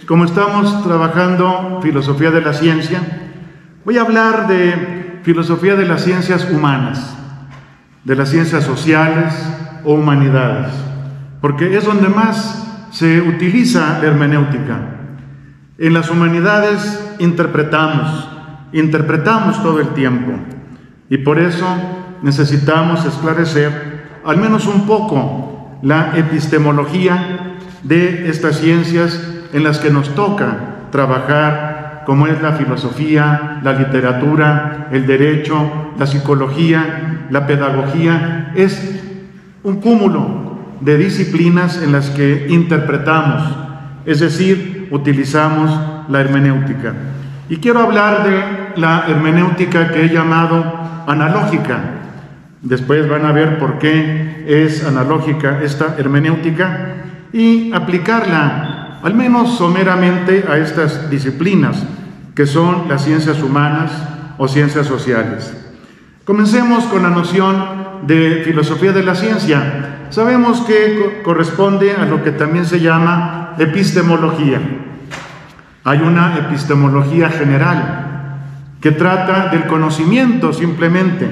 Como estamos trabajando filosofía de la ciencia, voy a hablar de filosofía de las ciencias humanas, de las ciencias sociales o humanidades, porque es donde más se utiliza la hermenéutica. En las humanidades interpretamos todo el tiempo, y por eso necesitamos esclarecer al menos un poco la epistemología de estas ciencias en las que nos toca trabajar, como es la filosofía, la literatura, el derecho, la psicología, la pedagogía. Es un cúmulo de disciplinas en las que interpretamos, es decir, utilizamos la hermenéutica. Y quiero hablar de la hermenéutica que he llamado analógica. Después van a ver por qué es analógica esta hermenéutica y aplicarla al menos someramente a estas disciplinas que son las ciencias humanas o ciencias sociales. Comencemos con la noción de filosofía de la ciencia. Sabemos que corresponde a lo que también se llama epistemología. Hay una epistemología general que trata del conocimiento simplemente,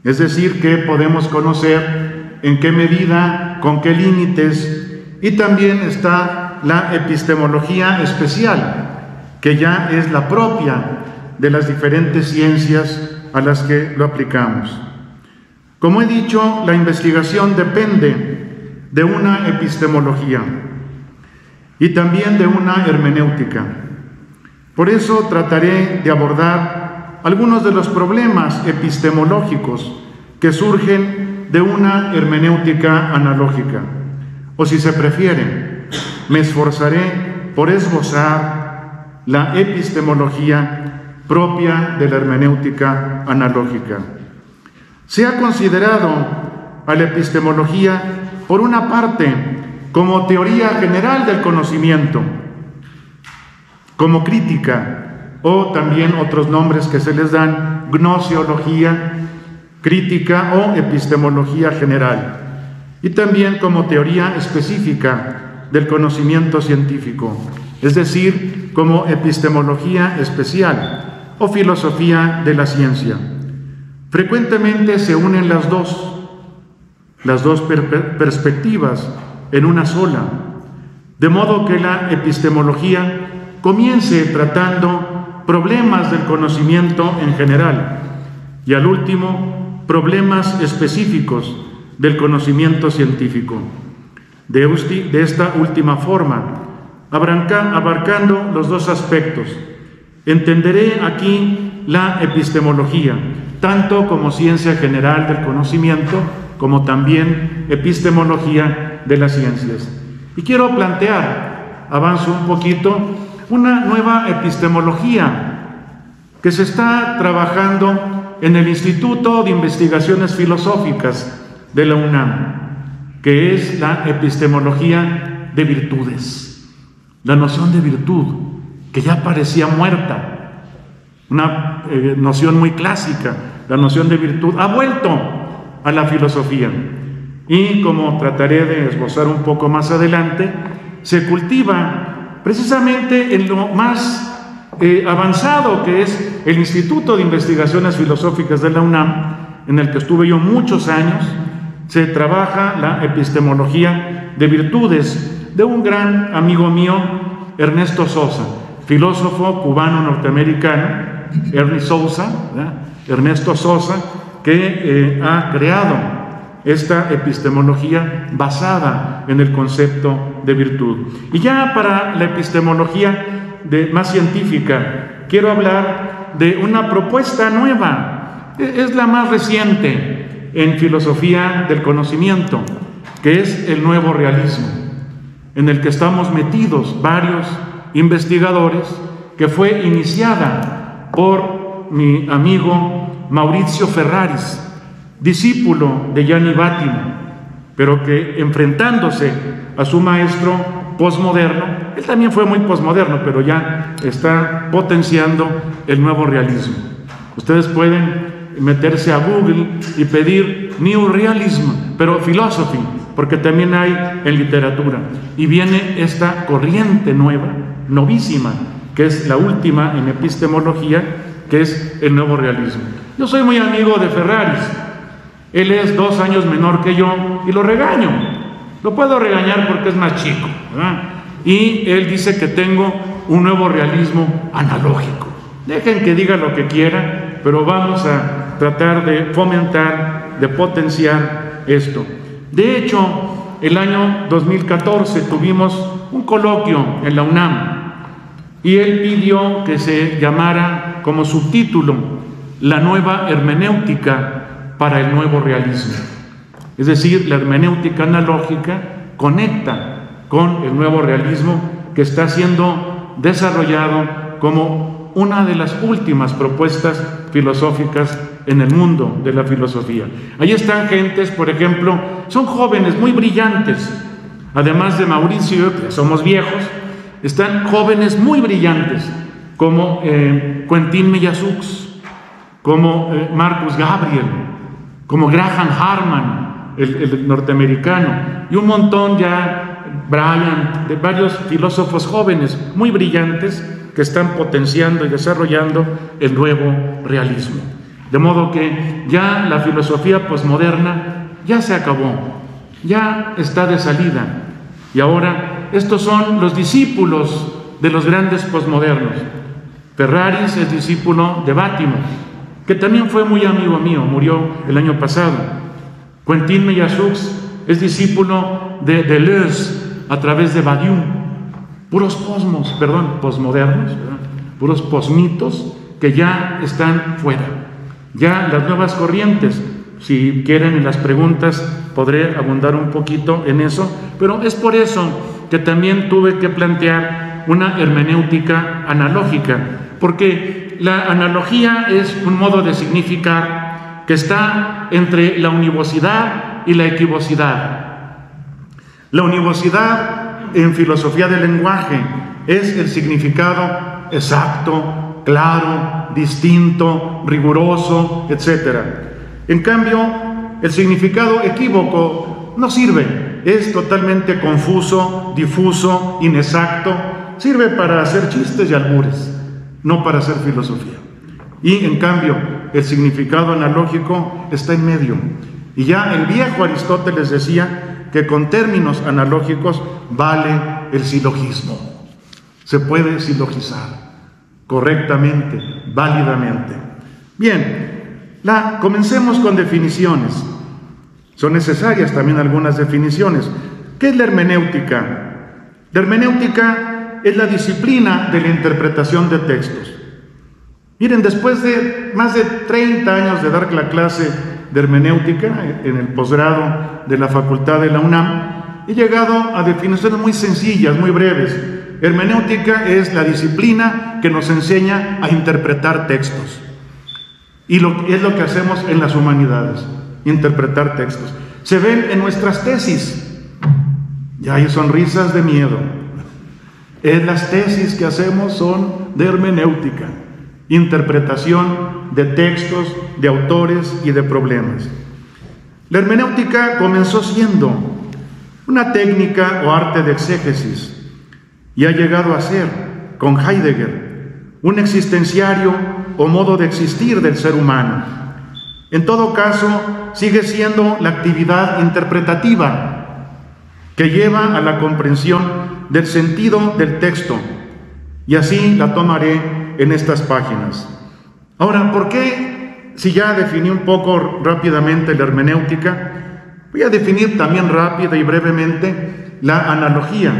es decir, que podemos conocer, en qué medida, con qué límites, y también está la epistemología especial, que ya es la propia de las diferentes ciencias a las que lo aplicamos. Como he dicho, la investigación depende de una epistemología y también de una hermenéutica. Por eso trataré de abordar algunos de los problemas epistemológicos que surgen de una hermenéutica analógica, o si se prefiere, me esforzaré por esbozar la epistemología propia de la hermenéutica analógica. Se ha considerado a la epistemología, por una parte, como teoría general del conocimiento, como crítica, o también otros nombres que se les dan, gnoseología, crítica o epistemología general, y también como teoría específica del conocimiento científico, es decir, como epistemología especial o filosofía de la ciencia. Frecuentemente se unen las dos perspectivas en una sola, de modo que la epistemología comience tratando problemas del conocimiento en general y al último problemas específicos del conocimiento científico. De esta última forma, abarcando los dos aspectos, entenderé aquí la epistemología, tanto como ciencia general del conocimiento, como también epistemología de las ciencias. Y quiero plantear, avanzo un poquito, una nueva epistemología que se está trabajando en el Instituto de Investigaciones Filosóficas de la UNAM, que es la epistemología de virtudes. La noción de virtud, que ya parecía muerta, una noción muy clásica, la noción de virtud, ha vuelto a la filosofía. Y como trataré de esbozar un poco más adelante, se cultiva precisamente en lo más avanzado, que es el Instituto de Investigaciones Filosóficas de la UNAM, en el que estuve yo muchos años. Se trabaja la epistemología de virtudes de un gran amigo mío, Ernesto Sosa, filósofo cubano-norteamericano, Ernesto Sosa, que ha creado esta epistemología basada en el concepto de virtud. Y ya para la epistemología más científica, quiero hablar de una propuesta nueva, es la más reciente en filosofía del conocimiento, que es el nuevo realismo, en el que estamos metidos varios investigadores, que fue iniciada por mi amigo Maurizio Ferraris, discípulo de Gianni Vattimo, pero que enfrentándose a su maestro posmoderno, él también fue muy posmoderno, pero ya está potenciando el nuevo realismo. Ustedes pueden meterse a Google y pedir New Realism, pero philosophy, porque también hay en literatura. Y viene esta corriente nueva, novísima, que es la última en epistemología, que es el nuevo realismo. Yo soy muy amigo de Ferraris. Él es 2 años menor que yo y lo regaño. Lo puedo regañar porque es más chico, ¿verdad? Y él dice que tengo un nuevo realismo analógico. Dejen que diga lo que quiera, pero vamos a tratar de fomentar, de potenciar esto. De hecho, el año 2014 tuvimos un coloquio en la UNAM y él pidió que se llamara como subtítulo la nueva hermenéutica para el nuevo realismo. Es decir, la hermenéutica analógica conecta con el nuevo realismo que está siendo desarrollado como una de las últimas propuestas filosóficas en el mundo de la filosofía. Ahí están gentes, por ejemplo, son jóvenes muy brillantes, además de Mauricio, que somos viejos, están jóvenes muy brillantes, como Quentin Millasucs, como Marcus Gabriel, como Graham Harman, el norteamericano, y un montón ya, Bryant, de varios filósofos jóvenes muy brillantes que están potenciando y desarrollando el nuevo realismo. De modo que ya la filosofía posmoderna ya se acabó, ya está de salida, y ahora estos son los discípulos de los grandes posmodernos. Ferraris es discípulo de Bátimo, que también fue muy amigo mío, murió el año pasado. Quentin Millasucs es discípulo de Deleuze a través de Badiou. Puros posmodernos, ¿verdad? Puros posmitos que ya están fuera. Ya las nuevas corrientes, si quieren en las preguntas podré abundar un poquito en eso, pero es por eso que también tuve que plantear una hermenéutica analógica, porque la analogía es un modo de significar que está entre la univocidad y la equivocidad. La univocidad en filosofía del lenguaje es el significado exacto, claro, distinto, riguroso, etc. En cambio, el significado equívoco no sirve, es totalmente confuso, difuso, inexacto, sirve para hacer chistes y albures, no para hacer filosofía. Y en cambio, el significado analógico está en medio. Y ya el viejo Aristóteles decía que con términos analógicos vale el silogismo. Se puede silogizar correctamente, válidamente. Bien, comencemos con definiciones. Son necesarias también algunas definiciones. ¿Qué es la hermenéutica? La hermenéutica es la disciplina de la interpretación de textos. Miren, después de más de 30 años de dar la clase de hermenéutica en el posgrado de la Facultad de la UNAM, he llegado a definiciones muy sencillas, muy breves. Hermenéutica es la disciplina que nos enseña a interpretar textos. Y es lo que hacemos en las humanidades, interpretar textos. Se ven en nuestras tesis. Ya hay sonrisas de miedo. Las tesis que hacemos son de hermenéutica, interpretación de textos, de autores y de problemas. La hermenéutica comenzó siendo una técnica o arte de exégesis y ha llegado a ser, con Heidegger, un existenciario o modo de existir del ser humano. En todo caso, sigue siendo la actividad interpretativa que lleva a la comprensión del sentido del texto, y así la tomaré en estas páginas. Ahora, ¿por qué, si ya definí un poco rápidamente la hermenéutica, voy a definir también rápida y brevemente la analogía?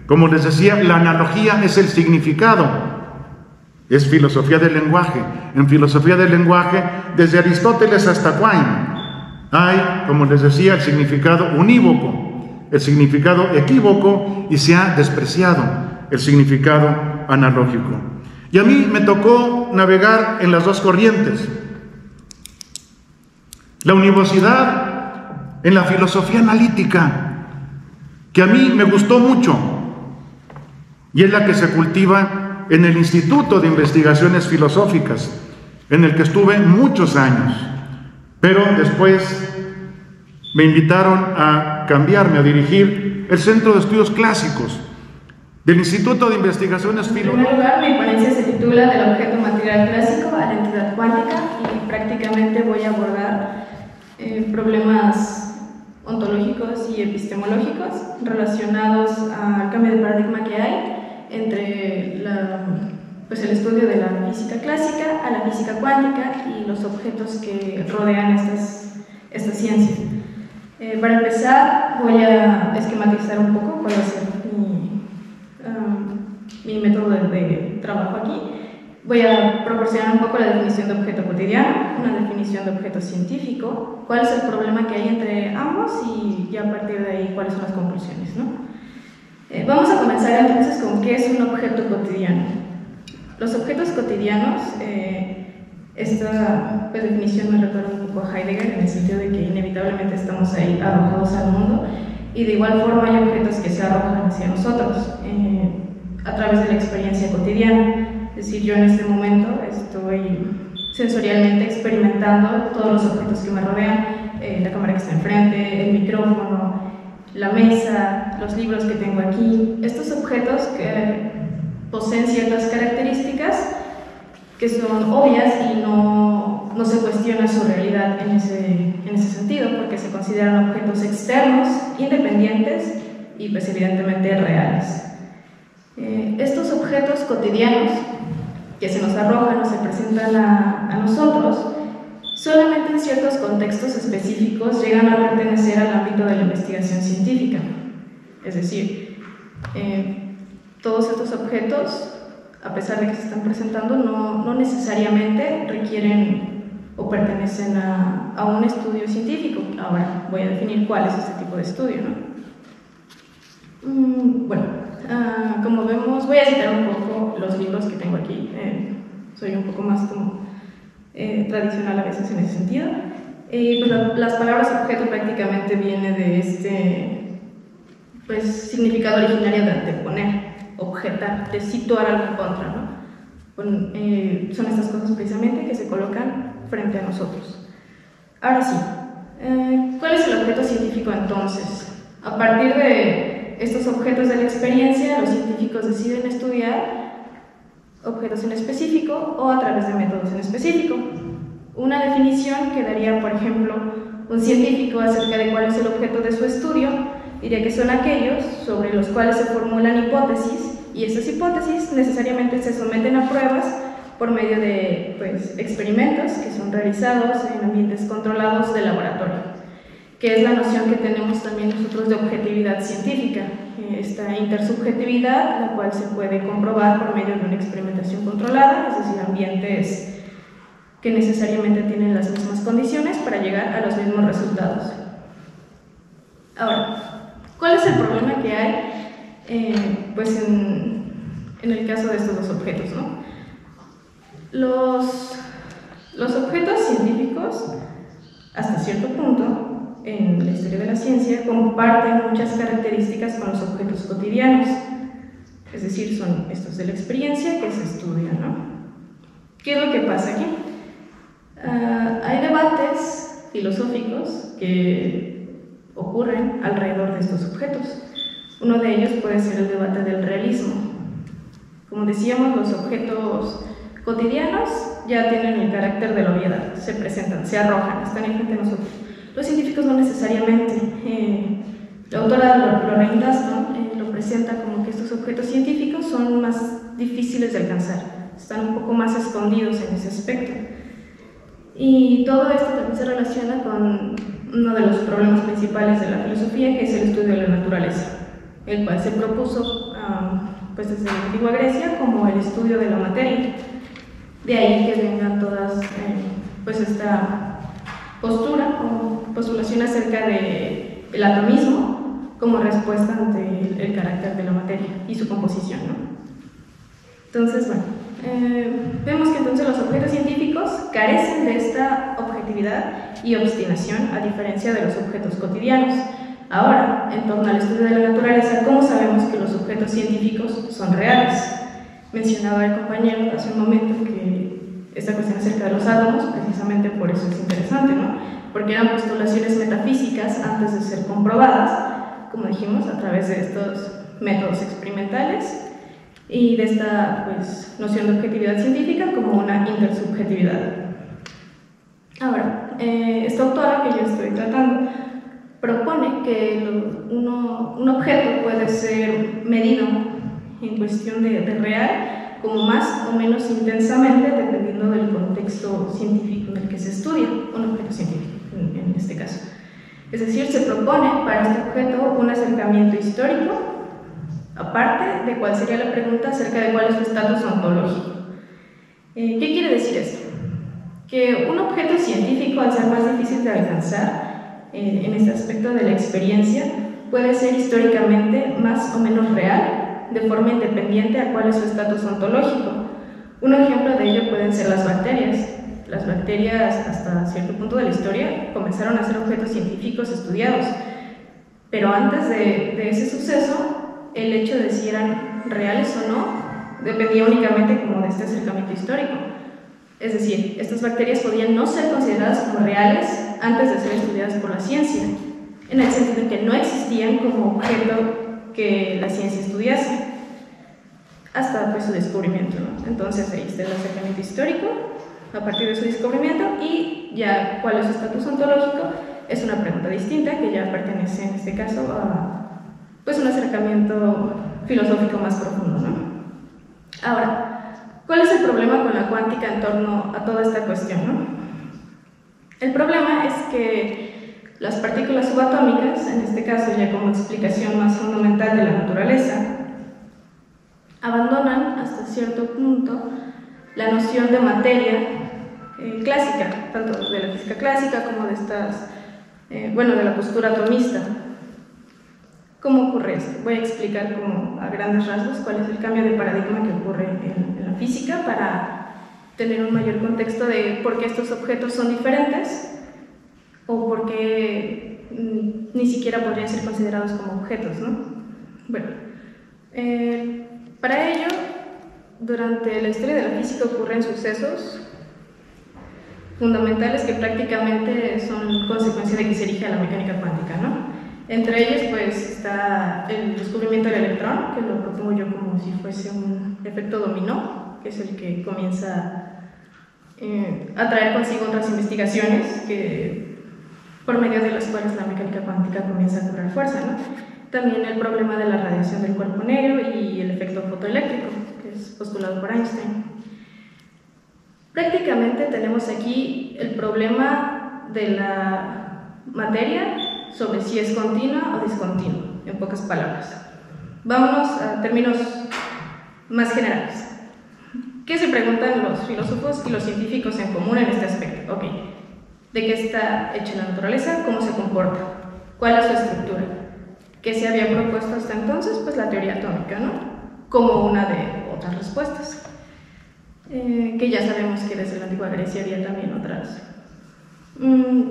Como les decía, la analogía es el significado, es filosofía del lenguaje. En filosofía del lenguaje, desde Aristóteles hasta Quine, hay, como les decía, el significado unívoco, el significado equívoco, y se ha despreciado el significado analógico. Y a mí me tocó navegar en las dos corrientes. La univocidad en la filosofía analítica, que a mí me gustó mucho, y es la que se cultiva en el Instituto de Investigaciones Filosóficas, en el que estuve muchos años, pero después me invitaron a cambiarme, a dirigir el Centro de Estudios Clásicos del Instituto de Investigaciones Filosóficas. En primer lugar, mi ponencia se titula Del objeto material clásico a la entidad cuántica, y prácticamente voy a abordar problemas ontológicos y epistemológicos relacionados al cambio de paradigma que hay entre el estudio de la física clásica a la física cuántica y los objetos que rodean esta ciencia. Para empezar, voy a esquematizar un poco cuál va a ser mi método de trabajo aquí. Voy a proporcionar un poco la definición de objeto cotidiano, una definición de objeto científico, cuál es el problema que hay entre ambos y a partir de ahí cuáles son las conclusiones, ¿no? Vamos a comenzar entonces con qué es un objeto cotidiano. Los objetos cotidianos, esta definición me recuerda un poco a Heidegger, en el sentido de que inevitablemente estamos ahí arrojados al mundo, y de igual forma hay objetos que se arrojan hacia nosotros a través de la experiencia cotidiana. Es decir, yo en este momento estoy sensorialmente experimentando todos los objetos que me rodean, la cámara que está enfrente, el micrófono, la mesa, los libros que tengo aquí. Estos objetos que poseen ciertas características que son obvias y no se cuestiona su realidad en ese sentido, porque se consideran objetos externos, independientes y pues evidentemente reales. Estos objetos cotidianos que se nos arrojan o se presentan a nosotros, solamente en ciertos contextos específicos llegan a pertenecer al ámbito de la investigación científica. Es decir, todos estos objetos, a pesar de que se están presentando, no necesariamente requieren o pertenecen a un estudio científico. Ahora voy a definir cuál es este tipo de estudio, ¿no? Como vemos, voy a citar un poco los libros que tengo aquí. Soy un poco más tradicional a veces en ese sentido. Las palabras objeto prácticamente viene de este significado originario de anteponer, objetar, de situar algo contra, ¿no? Son estas cosas precisamente que se colocan frente a nosotros. Ahora sí, ¿cuál es el objeto científico entonces? A partir de estos objetos de la experiencia, los científicos deciden estudiar objetos en específico o a través de métodos en específico. Una definición que daría, por ejemplo, un científico acerca de cuál es el objeto de su estudio, diría que son aquellos sobre los cuales se formulan hipótesis, y esas hipótesis necesariamente se someten a pruebas por medio de experimentos que son realizados en ambientes controlados de laboratorio, que es la noción que tenemos también nosotros de objetividad científica, esta intersubjetividad, la cual se puede comprobar por medio de una experimentación controlada, es decir, ambientes que necesariamente tienen las mismas condiciones para llegar a los mismos resultados. Ahora, ¿cuál es el problema que hay en el caso de estos dos objetos, ¿no? Los objetos científicos, hasta cierto punto, en la historia de la ciencia, comparten muchas características con los objetos cotidianos, es decir, son estos de la experiencia que se estudian, ¿no? ¿Qué es lo que pasa aquí? Hay debates filosóficos que ocurren alrededor de estos objetos. Uno de ellos puede ser el debate del realismo. Como decíamos, los objetos cotidianos ya tienen el carácter de la obviedad, se presentan, se arrojan, están enfrente de nosotros. Los científicos no necesariamente. La autora Lorraine Daston lo presenta como que estos objetos científicos son más difíciles de alcanzar, están un poco más escondidos en ese aspecto. Y todo esto también se relaciona con uno de los problemas principales de la filosofía, que es el estudio de la naturaleza, el cual se propuso desde la antigua Grecia como el estudio de la materia. De ahí que vengan todas esta postura o postulación acerca del atomismo como respuesta ante el carácter de la materia y su composición, ¿no? Entonces, vemos que entonces los objetos científicos carecen de esta objetividad y obstinación, a diferencia de los objetos cotidianos. Ahora, en torno al estudio de la naturaleza, ¿cómo sabemos que los objetos científicos son reales? Mencionaba el compañero hace un momento que esta cuestión acerca de los átomos, precisamente por eso es interesante, ¿no? porque eran postulaciones metafísicas antes de ser comprobadas, como dijimos, a través de estos métodos experimentales y de esta pues, noción de objetividad científica como una intersubjetividad. Ahora, esta autora que yo estoy tratando propone que un objeto puede ser medido en cuestión de real como más o menos intensamente dependiendo del contexto científico en el que se estudia, un objeto científico en este caso. Es decir, se propone para este objeto un acercamiento histórico, aparte de cuál sería la pregunta acerca de cuál es su estatus ontológico. ¿Qué quiere decir esto? Que un objeto científico, al ser más difícil de alcanzar en este aspecto de la experiencia, puede ser históricamente más o menos real, de forma independiente a cuál es su estatus ontológico. Un ejemplo de ello pueden ser las bacterias. Las bacterias, hasta cierto punto de la historia, comenzaron a ser objetos científicos estudiados, pero antes de ese suceso, el hecho de si eran reales o no dependía únicamente como de este acercamiento histórico. Es decir, estas bacterias podían no ser consideradas como reales antes de ser estudiadas por la ciencia, en el sentido de que no existían como objeto que la ciencia estudiase, hasta pues, su descubrimiento, ¿no? Entonces ahí está el acercamiento histórico, a partir de su descubrimiento, y ya cuál es su estatus ontológico es una pregunta distinta que ya pertenece en este caso a pues, un acercamiento filosófico más profundo, ¿no? Ahora, ¿cuál es el problema con la cuántica en torno a toda esta cuestión, ¿no? El problema es que las partículas subatómicas, en este caso ya como explicación más fundamental de la naturaleza, abandonan hasta cierto punto la noción de materia clásica, tanto de la física clásica como de estas, de la postura atomista. ¿Cómo ocurre esto? Voy a explicar como a grandes rasgos cuál es el cambio de paradigma que ocurre en la física para tener un mayor contexto de por qué estos objetos son diferentes o por qué ni siquiera podrían ser considerados como objetos, ¿no? Bueno, para ello, durante la historia de la física ocurren sucesos fundamentales que prácticamente son consecuencia de que se erige a la mecánica cuántica, ¿no? Entre ellos, pues, está el descubrimiento del electrón, que lo propongo yo como si fuese un efecto dominó, que es el que comienza a traer consigo otras investigaciones por medio de las cuales la mecánica cuántica comienza a cobrar fuerza, ¿no? También el problema de la radiación del cuerpo negro y el efecto fotoeléctrico, que es postulado por Einstein. Prácticamente tenemos aquí el problema de la materia sobre si es continua o discontinua, en pocas palabras. Vámonos a términos más generales. ¿Qué se preguntan los filósofos y los científicos en común en este aspecto? Ok, ¿de qué está hecha la naturaleza? ¿Cómo se comporta? ¿Cuál es su estructura? ¿Qué se había propuesto hasta entonces? Pues la teoría atómica, ¿no? Como una de otras respuestas. Que ya sabemos que desde la antigua Grecia había también otras.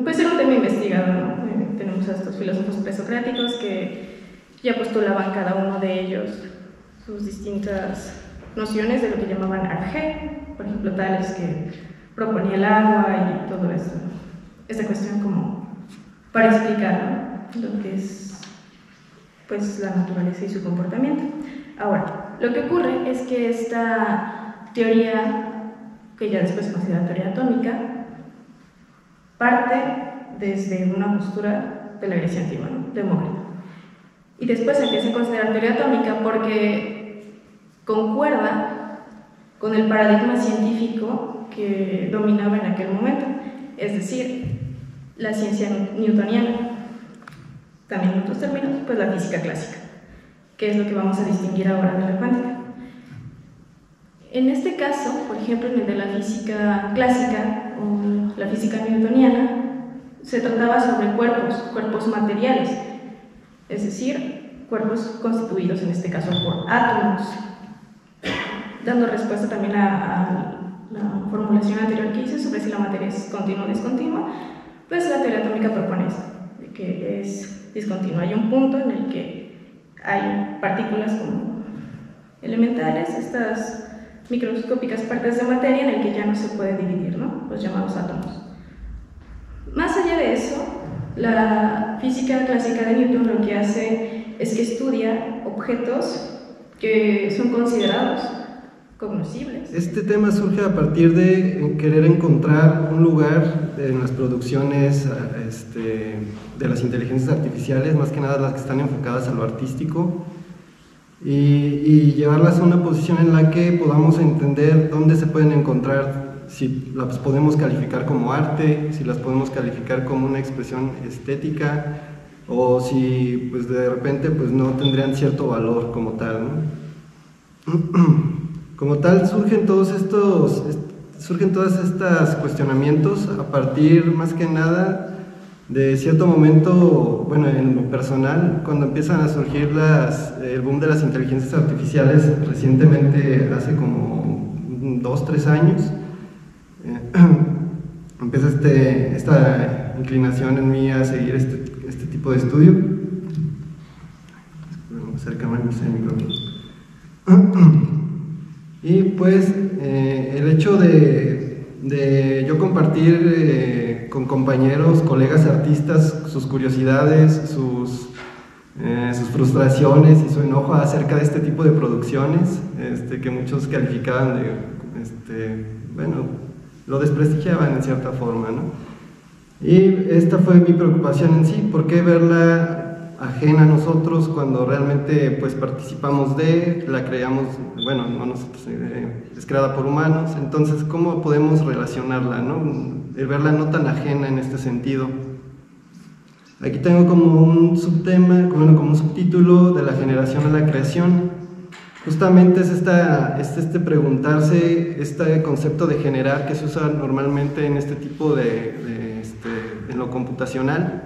Pues era un tema investigado, ¿no? Tenemos a estos filósofos presocráticos que ya postulaban cada uno de ellos sus distintas nociones de lo que llamaban arjé, por ejemplo, tales que proponía el agua y todo eso. Esta cuestión como para explicar, ¿no? Lo que es pues, la naturaleza y su comportamiento. Ahora, lo que ocurre es que esta teoría, que ya después se considera teoría atómica, parte desde una postura de la Grecia antigua, ¿no? Demócrito. Y después se empieza a considerar teoría atómica porque concuerda con el paradigma científico que dominaba en aquel momento, es decir, la ciencia newtoniana. También en otros términos, pues la física clásica, que es lo que vamos a distinguir ahora de la cuántica. En este caso, por ejemplo, en el de la física clásica o la física newtoniana, se trataba sobre cuerpos materiales, es decir, cuerpos constituidos en este caso por átomos, dando respuesta también a la formulación anterior que hice sobre si la materia es continua o discontinua. Pues la teoría atómica propone esto, de que es discontinua. Hay un punto en el que hay partículas como elementales, estas microscópicas partes de materia en el que ya no se puede dividir, ¿no? Los llamados átomos. Más allá de eso, la física clásica de Newton lo que hace es que estudia objetos que son considerados cognoscibles. Este tema surge a partir de querer encontrar un lugar en las producciones de las inteligencias artificiales, más que nada las que están enfocadas a lo artístico, y llevarlas a una posición en la que podamos entender dónde se pueden encontrar, si las podemos calificar como arte, si las podemos calificar como una expresión estética, o si pues de repente pues no tendrían cierto valor como tal, ¿no? Como tal surgen todos estos cuestionamientos a partir más que nada de cierto momento, bueno, en lo personal, cuando empiezan a surgir el boom de las inteligencias artificiales recientemente, hace como 2-3 años, empieza esta inclinación en mí a seguir este tipo de estudio. Acércame el micrófono. Y pues el hecho de yo compartir con compañeros, colegas artistas, sus curiosidades, sus frustraciones y su enojo acerca de este tipo de producciones, que muchos calificaban bueno, lo desprestigiaban en cierta forma, ¿no? Y esta fue mi preocupación en sí, ¿por qué verla ajena a nosotros cuando realmente pues participamos la creamos, bueno, no nosotros, es creada por humanos? Entonces, ¿cómo podemos relacionarla, no? Verla no tan ajena en este sentido. Aquí tengo como un subtema, como un subtítulo de la generación a la creación. Justamente es preguntarse este concepto de generar que se usa normalmente en este tipo en lo computacional,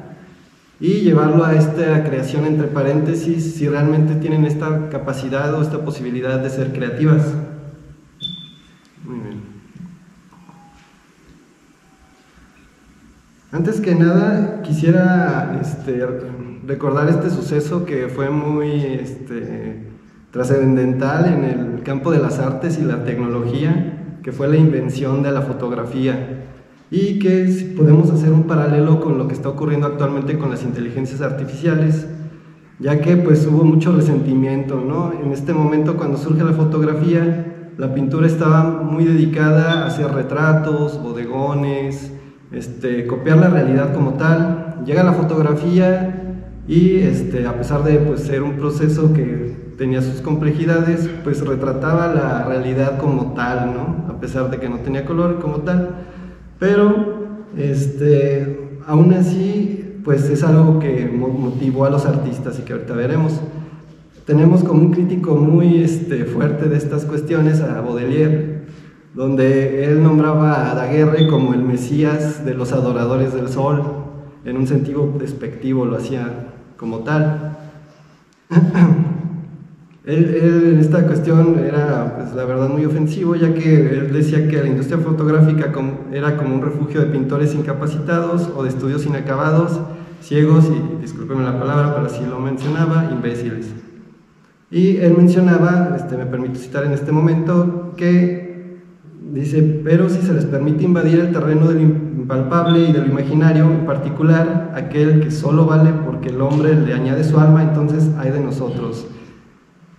y llevarlo a esta creación entre paréntesis, si realmente tienen esta capacidad o esta posibilidad de ser creativas. Muy bien. Antes que nada, quisiera recordar este suceso que fue muy trascendental en el campo de las artes y la tecnología, que fue la invención de la fotografía, y que si podemos hacer un paralelo con lo que está ocurriendo actualmente con las inteligencias artificiales, ya que pues hubo mucho resentimiento, ¿no? En este momento, cuando surge la fotografía, la pintura estaba muy dedicada a hacer retratos, bodegones, copiar la realidad como tal. Llega la fotografía y a pesar de pues ser un proceso que tenía sus complejidades, pues retrataba la realidad como tal, ¿no? A pesar de que no tenía color como tal. Pero, aún así, pues es algo que motivó a los artistas y que ahorita veremos. Tenemos como un crítico muy fuerte de estas cuestiones a Baudelaire, donde él nombraba a Daguerre como el mesías de los adoradores del sol, en un sentido despectivo lo hacía como tal. Él en esta cuestión era, pues, la verdad, muy ofensivo, ya que él decía que la industria fotográfica era como un refugio de pintores incapacitados o de estudios inacabados, ciegos y, discúlpenme la palabra, pero así lo mencionaba, imbéciles. Y él mencionaba, me permito citar en este momento, que dice: pero si se les permite invadir el terreno de lo impalpable y de lo imaginario, en particular aquel que solo vale porque el hombre le añade su alma, entonces hay de nosotros.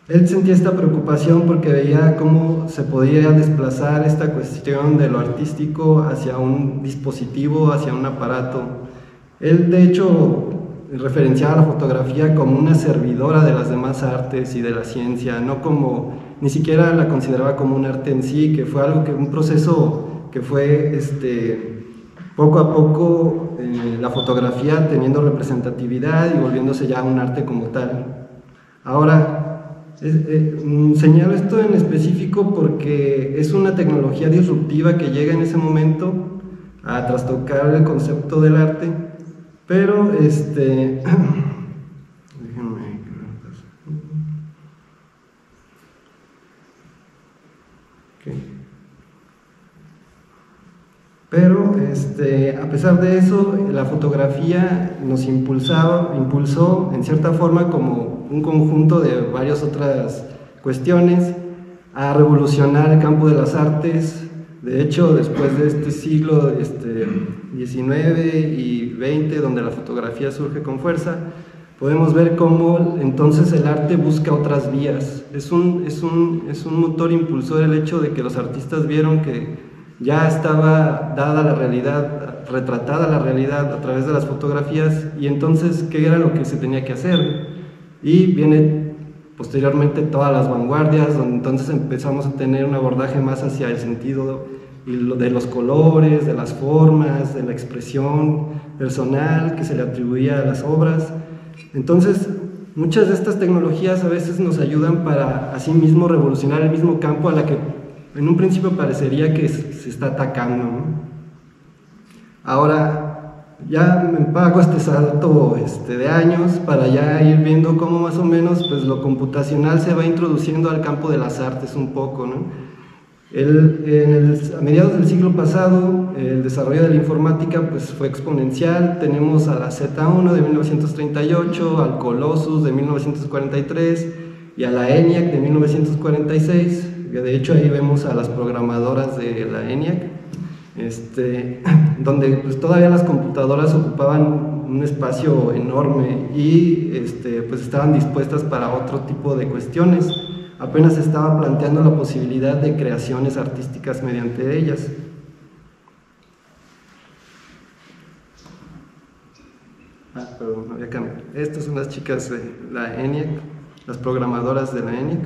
Él sentía esta preocupación porque veía cómo se podía desplazar esta cuestión de lo artístico hacia un dispositivo, hacia un aparato. Él, de hecho, referenciaba la fotografía como una servidora de las demás artes y de la ciencia, ni siquiera la consideraba como un arte en sí, que fue un proceso que fue poco a poco la fotografía teniendo representatividad y volviéndose ya un arte como tal. Ahora, señalo esto en específico porque es una tecnología disruptiva que llega en ese momento a trastocar el concepto del arte, pero déjenme. Okay. Pero a pesar de eso, la fotografía nos impulsó en cierta forma como un conjunto de varias otras cuestiones a revolucionar el campo de las artes, De hecho, después de este siglo XIX y XX, donde la fotografía surge con fuerza, podemos ver cómo entonces el arte busca otras vías. Es un motor impulsor el hecho de que los artistas vieron que ya estaba dada la realidad, retratada la realidad a través de las fotografías, y entonces, ¿qué era lo que se tenía que hacer? Y viene posteriormente todas las vanguardias, donde entonces empezamos a tener un abordaje más hacia el sentido de los colores, de las formas, de la expresión personal que se le atribuía a las obras. Entonces, muchas de estas tecnologías a veces nos ayudan para así mismo revolucionar el mismo campo a la que en un principio parecería que se está atacando, ¿no? Ahora, ya me pago este salto de años para ya ir viendo cómo más o menos pues, lo computacional se va introduciendo al campo de las artes un poco, ¿no? A mediados del siglo pasado, el desarrollo de la informática pues, fue exponencial. Tenemos a la Z1 de 1938, al Colossus de 1943 y a la ENIAC de 1946, que de hecho ahí vemos a las programadoras de la ENIAC, donde pues, todavía las computadoras ocupaban un espacio enorme y pues, estaban dispuestas para otro tipo de cuestiones. Apenas se estaba planteando la posibilidad de creaciones artísticas mediante ellas. Perdón, no había cambiado. Estas son las chicas de la ENIAC, las programadoras de la ENIAC.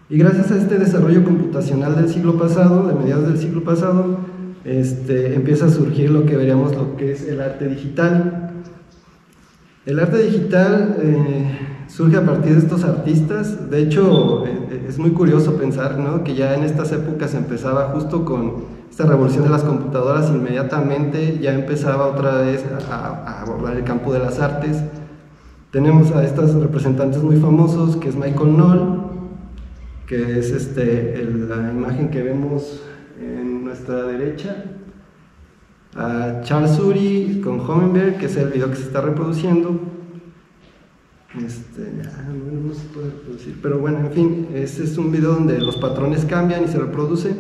Y gracias a este desarrollo computacional del siglo pasado, de mediados del siglo pasado, empieza a surgir lo que veríamos lo que es el arte digital. El arte digital surge a partir de estos artistas. De hecho, es muy curioso pensar, ¿no?, que ya en estas épocas empezaba justo con esta revolución de las computadoras, inmediatamente ya empezaba otra vez a abordar el campo de las artes. Tenemos a estos representantes muy famosos, que es Michael Knoll, que es la imagen que vemos en nuestra derecha, a Charles Suri con Homenberg, que es el video que se está reproduciendo. No se puede reproducir, pero bueno, en fin, este es un video donde los patrones cambian y se reproduce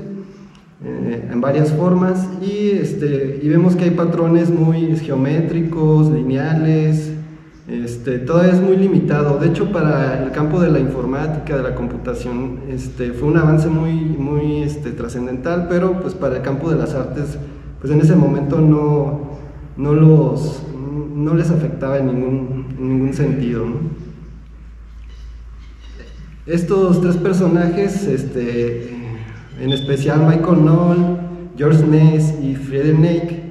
en varias formas, y vemos que hay patrones muy geométricos, lineales. Todavía es muy limitado. De hecho, para el campo de la informática, de la computación, fue un avance muy trascendental, pero pues para el campo de las artes, pues en ese momento no les afectaba en ningún sentido, ¿no? Estos tres personajes, en especial Michael Knoll, George Ness y Friedrich Neyck,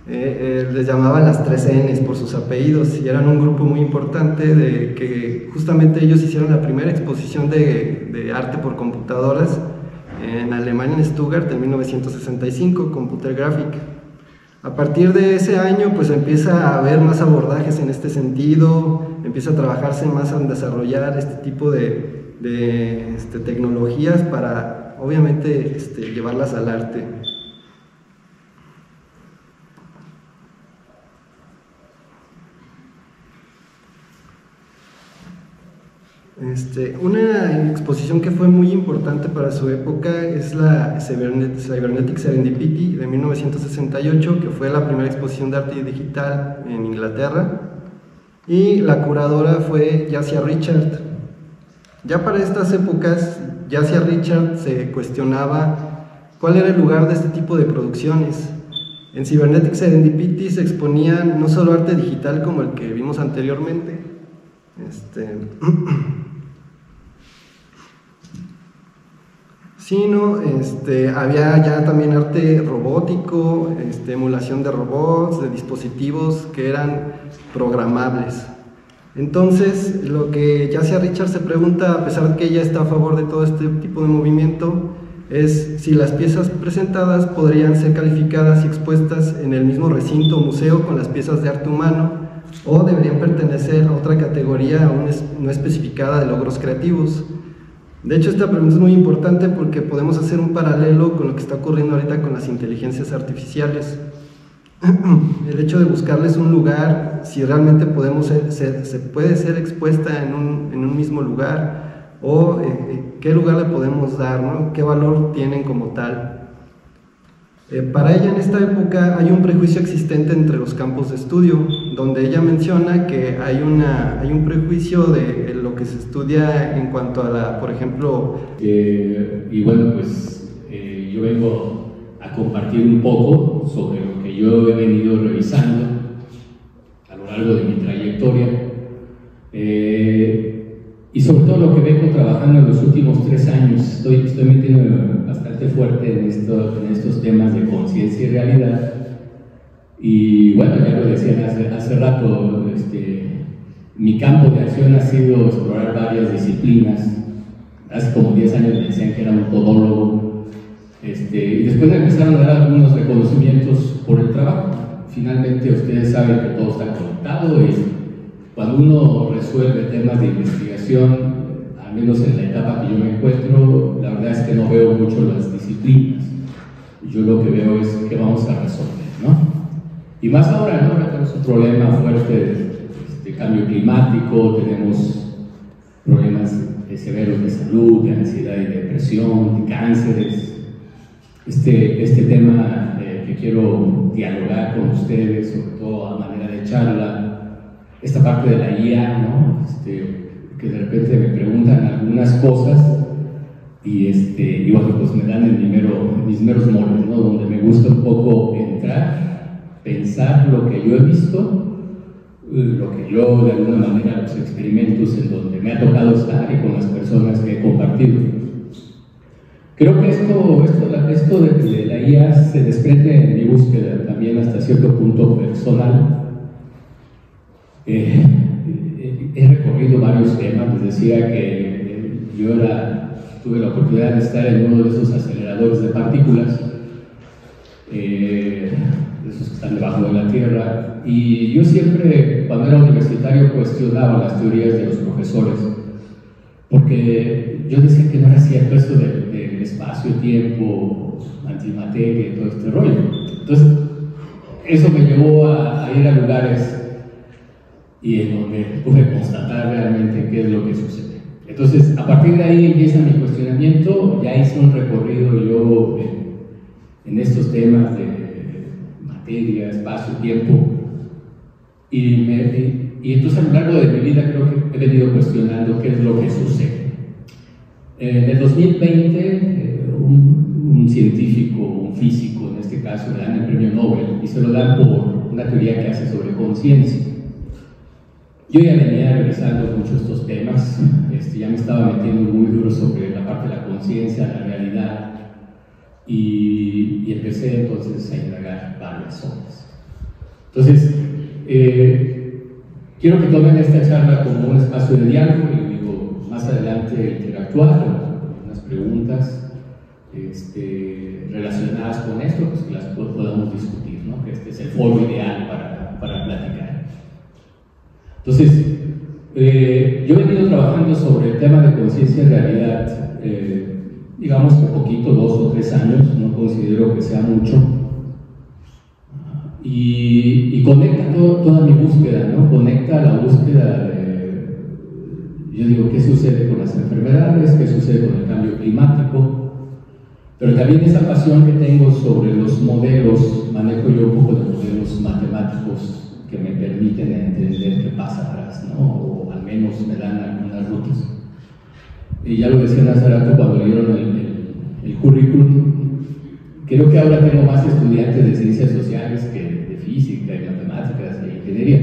les llamaban las 3 Ns por sus apellidos, y eran un grupo muy importante de que justamente ellos hicieron la primera exposición de arte por computadoras en Alemania, en Stuttgart, en 1965, Computer Graphic. A partir de ese año pues empieza a haber más abordajes en este sentido, empieza a trabajarse más en desarrollar este tipo de tecnologías para obviamente llevarlas al arte. Una exposición que fue muy importante para su época es la Cybernetic Serendipity de 1968, que fue la primera exposición de arte digital en Inglaterra, y la curadora fue Jasiah Richard. Ya para estas épocas, Jasiah Richard se cuestionaba cuál era el lugar de este tipo de producciones. En Cybernetic Serendipity se exponía no solo arte digital como el que vimos anteriormente, sino había ya también arte robótico, emulación de robots, de dispositivos que eran programables. Entonces, lo que Jasiah Richard se pregunta, a pesar de que ella está a favor de todo este tipo de movimiento, es si las piezas presentadas podrían ser calificadas y expuestas en el mismo recinto o museo con las piezas de arte humano, o deberían pertenecer a otra categoría aún no especificada de logros creativos. De hecho, esta pregunta es muy importante porque podemos hacer un paralelo con lo que está ocurriendo ahorita con las inteligencias artificiales. El hecho de buscarles un lugar, si realmente se puede ser expuesta en un mismo lugar, o qué lugar le podemos dar, ¿no? ¿Qué valor tienen como tal? Para ella en esta época hay un prejuicio existente entre los campos de estudio, donde ella menciona que hay un prejuicio de lo que se estudia en cuanto a la, por ejemplo... y bueno, pues yo vengo a compartir un poco sobre lo que yo he venido revisando a lo largo de mi trayectoria, y sobre todo lo que vengo trabajando en los últimos 3 años. Estoy metiendo bastante fuerte en estos temas de conciencia y realidad. Y bueno, ya lo decían hace rato, mi campo de acción ha sido explorar varias disciplinas. Hace como 10 años me decían que era un todólogo, y después me empezaron a dar algunos reconocimientos por el trabajo. Finalmente ustedes saben que todo está conectado, y cuando uno resuelve temas de investigación, al menos en la etapa que yo me encuentro, la verdad es que no veo mucho las disciplinas. Yo lo que veo es que vamos a resolver, ¿no? Y más ahora, ¿no? Ahora tenemos un problema fuerte de cambio climático, tenemos problemas severos de salud, de ansiedad y depresión, de cánceres. Este tema que quiero dialogar con ustedes, sobre todo a manera de charla, esta parte de la IA, ¿no? Que de repente me preguntan algunas cosas y bueno, pues me dan mis meros moles, ¿no? Donde me gusta un poco entrar, pensar lo que yo he visto, lo que yo de alguna manera, los experimentos en donde me ha tocado estar y con las personas que he compartido. Creo que esto de la IA se desprende en mi búsqueda también hasta cierto punto personal. He recorrido varios temas. Les decía que yo tuve la oportunidad de estar en uno de esos aceleradores de partículas, de esos que están debajo de la Tierra, y yo siempre, cuando era universitario, cuestionaba las teorías de los profesores, porque yo decía que no era cierto esto del espacio, tiempo, antimateria y todo este rollo. Entonces, eso me llevó a ir a lugares y en donde pude constatar realmente qué es lo que sucede. Entonces, a partir de ahí empieza mi cuestionamiento. Ya hice un recorrido yo en estos temas de materia, espacio, tiempo, y entonces a lo largo de mi vida creo que he venido cuestionando qué es lo que sucede. En el 2020, un científico, un físico en este caso, le dan el premio Nobel y se lo dan por una teoría que hace sobre conciencia. Yo ya venía revisando mucho estos temas, ya me estaba metiendo muy duro sobre la parte de la conciencia, la realidad, y empecé entonces a indagar varias zonas. Entonces, quiero que tomen esta charla como un espacio de diálogo y digo, más adelante interactuar con unas preguntas relacionadas con esto, pues que las podamos discutir, ¿no? Que este es el foro ideal para platicar. Entonces, yo he venido trabajando sobre el tema de conciencia y realidad, digamos que poquito, 2 o 3 años, no considero que sea mucho, y conecta toda mi búsqueda, ¿no? Conecta la búsqueda de, yo digo, qué sucede con las enfermedades, qué sucede con el cambio climático, pero también esa pasión que tengo sobre los modelos. Manejo yo un poco de modelos matemáticos que me permiten entender qué pasa atrás, ¿no? O al menos me dan algunas rutas. Y ya lo decían hace rato cuando leyeron el currículum, creo que ahora tengo más estudiantes de ciencias sociales que de física y matemáticas e ingeniería.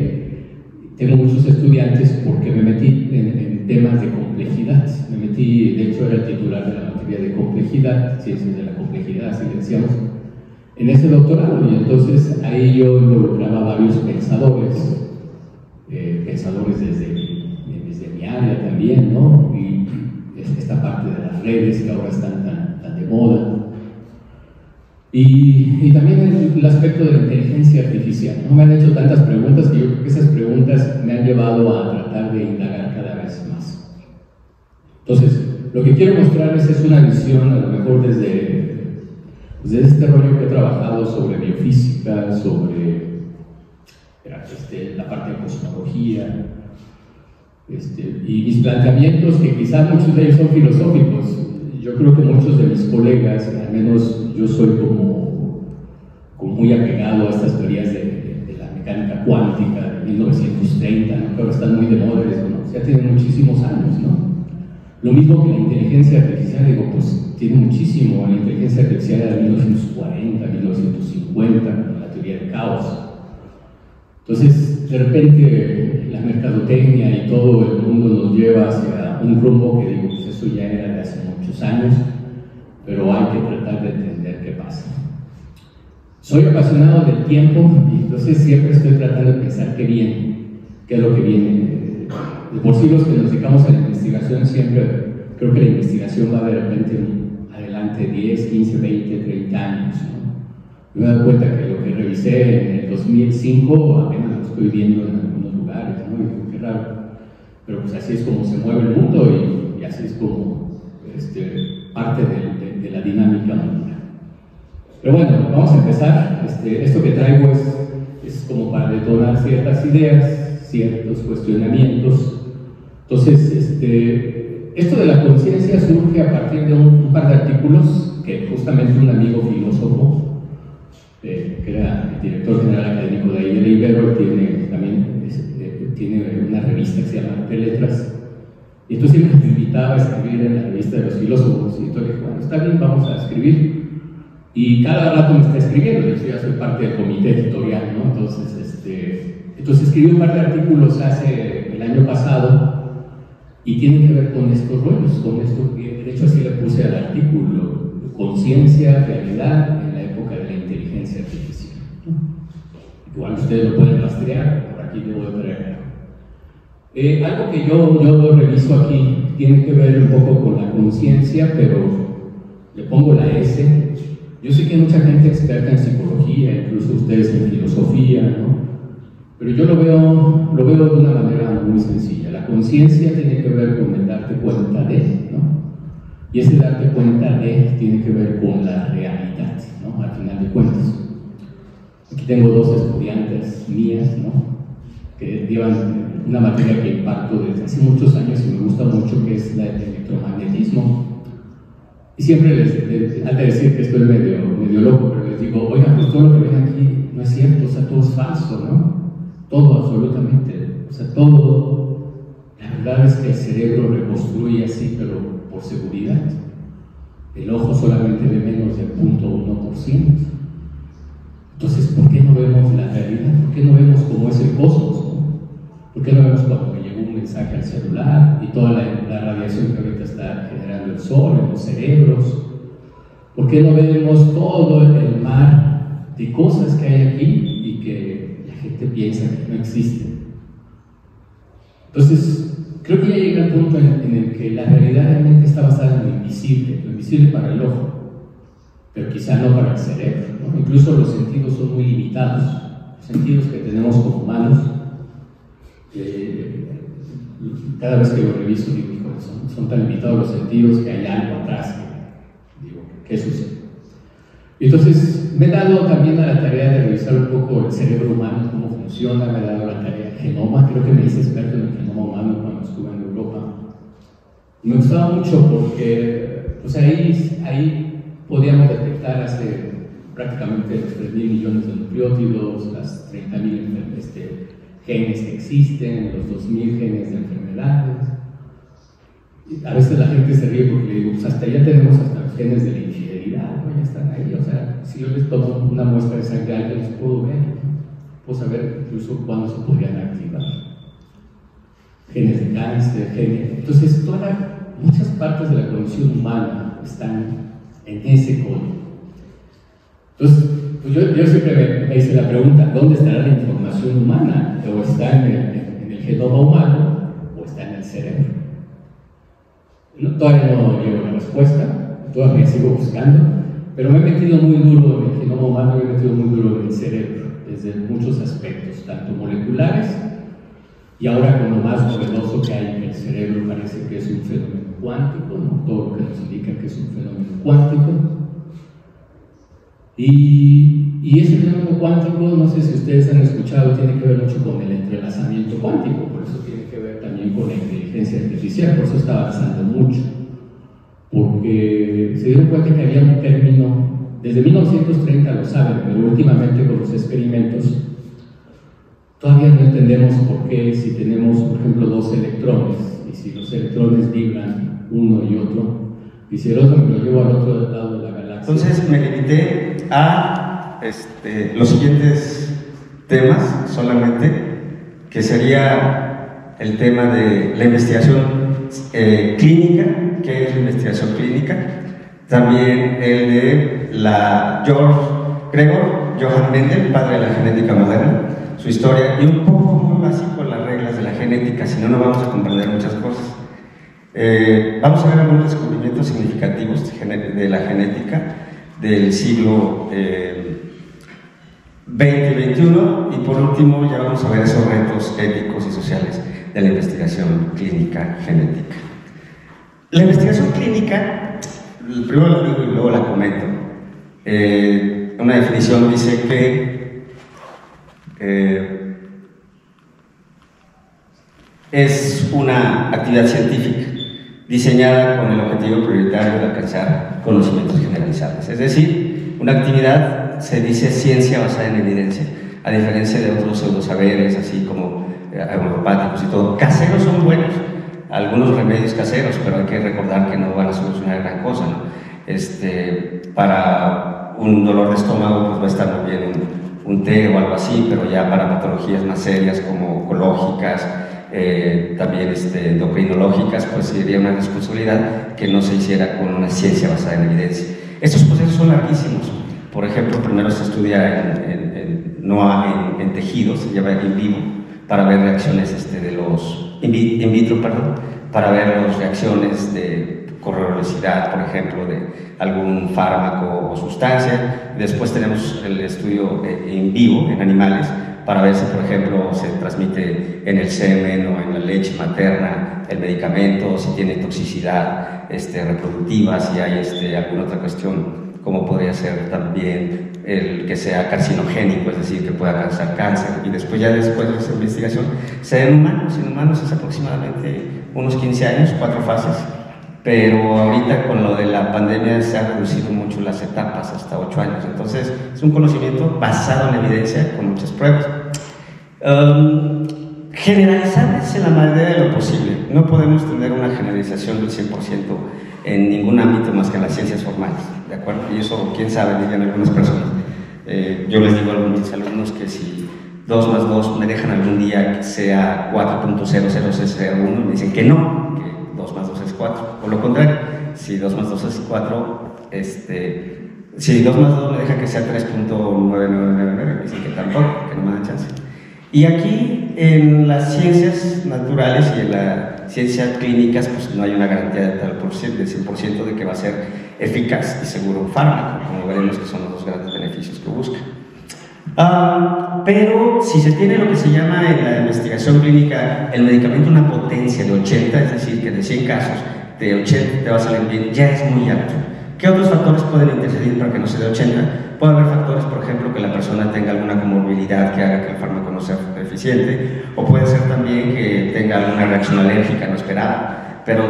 Tengo muchos estudiantes porque me metí en temas de complejidad. Me metí, de hecho era el titular de la materia de complejidad, ciencias de la complejidad, así le decíamos, en ese doctorado, y entonces ahí yo involucraba a varios pensadores, pensadores desde mi área también, ¿no? Y esta parte de las redes que ahora están tan de moda. Y también el aspecto de la inteligencia artificial, ¿no? Me han hecho tantas preguntas que yo creo que esas preguntas me han llevado a tratar de indagar cada vez más. Entonces, lo que quiero mostrarles es una visión, a lo mejor desde este rollo que he trabajado sobre biofísica, sobre la parte de cosmología, Y mis planteamientos, que quizás muchos de ellos son filosóficos, yo creo que muchos de mis colegas, al menos yo soy como muy apegado a estas teorías de la mecánica cuántica de 1930, ¿no? Que ahora están muy de moda, ¿no? Ya tienen muchísimos años, ¿no? Lo mismo que la inteligencia artificial, digo, pues tiene muchísimo. La inteligencia artificial de 1940, 1950, la teoría del caos. Entonces, de repente, la mercadotecnia y todo el mundo nos lleva hacia un rumbo que digo, pues eso ya era de hace muchos años, pero hay que tratar de entender qué pasa. Soy apasionado del tiempo y entonces siempre estoy tratando de pensar qué viene, qué es lo que viene. De por sí los que nos dedicamos a la investigación siempre creo que la investigación va de repente adelante 10, 15, 20, 30 años, ¿no? Me he dado cuenta que lo que revisé en el 2005 apenas lo estoy viendo en algunos lugares, ¿no? Y digo, qué raro. Pero pues así es como se mueve el mundo y así es como parte de la dinámica mundial. Pero bueno, vamos a empezar. Esto que traigo es como para detonar ciertas ideas, ciertos cuestionamientos. Entonces, esto de la conciencia surge a partir de un par de artículos que justamente un amigo filósofo, que era el director general académico de ahí de la Ibero, tiene una revista que se llama Arte Letras, y entonces siempre me invitaba a escribir en la revista de los filósofos, y entonces dije, bueno, está bien, vamos a escribir, y cada rato me está escribiendo, de hecho ya soy parte del comité editorial, ¿no? Entonces escribí un par de artículos el año pasado, y tienen que ver con estos rollos, con esto que de hecho así le puse al artículo, conciencia, realidad en la época de la inteligencia artificial. Igual ustedes lo pueden rastrear, por aquí debo de traer. Algo que yo reviso aquí tiene que ver un poco con la conciencia, pero le pongo la S. Yo sé que hay mucha gente experta en psicología, incluso ustedes en filosofía, ¿no? Pero yo lo veo de una manera muy sencilla. La conciencia tiene que ver con el darte cuenta de, ¿no? Y ese darte cuenta de tiene que ver con la realidad, ¿no? Al final de cuentas. Aquí tengo dos estudiantes mías, ¿no? Que llevan una materia que imparto desde hace muchos años y me gusta mucho, que es la del electromagnetismo. Y siempre les han de decir que estoy medio loco, pero les digo, oigan, pues todo lo que ven aquí no es cierto, o sea, todo es falso, ¿no? Todo, absolutamente, o sea, todo. La verdad es que el cerebro reconstruye así, pero por seguridad. El ojo solamente ve menos del 0.1%. Entonces, ¿por qué no vemos la realidad? ¿Por qué no vemos cómo es el cosmos? ¿Por qué no vemos cuando me llegó un mensaje al celular y toda la radiación que ahorita está generando el sol en los cerebros? ¿Por qué no vemos todo el mar de cosas que hay aquí y que la gente piensa que no existen? Entonces, creo que ya llega el punto en el que la realidad realmente está basada en lo invisible para el ojo, pero quizá no para el cerebro, ¿no? Incluso los sentidos son muy limitados, los sentidos que tenemos como humanos. Cada vez que lo reviso digo, son tan limitados los sentidos que hay algo atrás que digo, ¿qué sucede? Y entonces me he dado también a la tarea de revisar un poco el cerebro humano, cómo funciona, me he dado la tarea del genoma, creo que me hice experto en el genoma humano cuando estuve en Europa. Me gustaba mucho porque pues ahí podíamos detectar hace prácticamente los 3.000 millones de nucleótidos, las 30.000 genes que existen, los 2.000 genes de enfermedades. Y a veces la gente se ríe porque le digo, pues hasta ya tenemos hasta los genes de la infidelidad, ¿no? Ya están ahí, o sea, si yo les tomo una muestra de sangre a alguien, los puedo ver, ¿no? Puedo saber incluso cuándo se podrían activar. Genes de cáncer, genes. Entonces, muchas partes de la condición humana están en ese código. Entonces, pues yo siempre me hice la pregunta, ¿dónde estará la información humana? ¿O está en el genoma humano o está en el cerebro? Todavía no llevo la respuesta, todavía sigo buscando, pero me he metido muy duro en el genoma humano, me he metido muy duro en el cerebro, desde muchos aspectos, tanto moleculares, y ahora con lo más novedoso que hay en el cerebro parece que es un fenómeno cuántico, ¿no? Todo lo que nos indica que es un fenómeno cuántico. Y Y ese fenómeno cuántico, no sé si ustedes han escuchado, tiene que ver mucho con el entrelazamiento cuántico, por eso tiene que ver también con la inteligencia artificial, por eso está avanzando mucho. Porque se dieron cuenta que había un término, desde 1930 lo saben, pero últimamente con los experimentos, todavía no entendemos por qué si tenemos, por ejemplo, dos electrones, y si los electrones vibran uno y otro, y si el otro me lo llevo al otro lado de la galaxia. Entonces me limité a los siguientes temas solamente, que sería el tema de la investigación clínica, ¿qué es la investigación clínica? También el de la Gregor Johann Mendel, padre de la genética moderna, su historia, y un poco muy básico las reglas de la genética, si no, no vamos a comprender muchas cosas. Vamos a ver algunos descubrimientos significativos de la genética del siglo XX y XXI, y por último ya vamos a ver esos retos éticos y sociales de la investigación clínica genética. La investigación clínica, primero la digo y luego la comento. Una definición dice que es una actividad científica diseñada con el objetivo prioritario de alcanzar conocimientos generalizables. Es decir, una actividad, se dice ciencia basada en evidencia, a diferencia de otros pseudosaberes, así como homeopáticos y todo. Caseros son buenos, algunos remedios caseros, pero hay que recordar que no van a solucionar gran cosa, ¿no? Para un dolor de estómago, pues va a estar muy bien un té o algo así, pero ya para patologías más serias como oncológicas, también endocrinológicas, pues sería una responsabilidad que no se hiciera con una ciencia basada en evidencia. Estos procesos son larguísimos. Por ejemplo, primero se estudia no en tejidos, se llama in vivo, para ver reacciones de los in vitro, perdón, para ver las reacciones de corrosividad, por ejemplo, de algún fármaco o sustancia. Después tenemos el estudio in vivo en animales, para ver si, por ejemplo, se transmite en el semen o en la leche materna el medicamento, si tiene toxicidad reproductiva, si hay alguna otra cuestión, como podría ser también el que sea carcinogénico, es decir, que pueda causar cáncer. Y después de esa investigación se da en humanos es aproximadamente unos 15 años, 4 fases, pero ahorita con lo de la pandemia se han reducido mucho las etapas, hasta 8 años. Entonces es un conocimiento basado en evidencia, con muchas pruebas. Generalizables en la medida de lo posible. No podemos tener una generalización del 100% en ningún ámbito más que en las ciencias formales, ¿de acuerdo? Y eso, quién sabe, dirían algunas personas. Yo les digo a mis alumnos que si 2 más 2 me dejan algún día que sea 4.00001, y me dicen que no, que 2 más 2 es 4. Por lo contrario, si 2 más 2 es 4, si 2 más 2 me deja que sea 3.9999, me dicen que tampoco, que no me dan chance. Y aquí en las ciencias naturales y en las ciencias clínicas, pues no hay una garantía de tal por ciento, del 100% de que va a ser eficaz y seguro un fármaco, como veremos que son los dos grandes beneficios que busca. Pero si se tiene lo que se llama en la investigación clínica el medicamento una potencia de 80, es decir, que de 100 casos, de 80 te va a salir bien, ya es muy alto. ¿Qué otros factores pueden intercedir para que no sea de 80? Puede haber factores, por ejemplo, que la persona tenga alguna comorbilidad que haga que el fármaco no sea eficiente, o puede ser también que tenga alguna reacción alérgica no esperada. Pero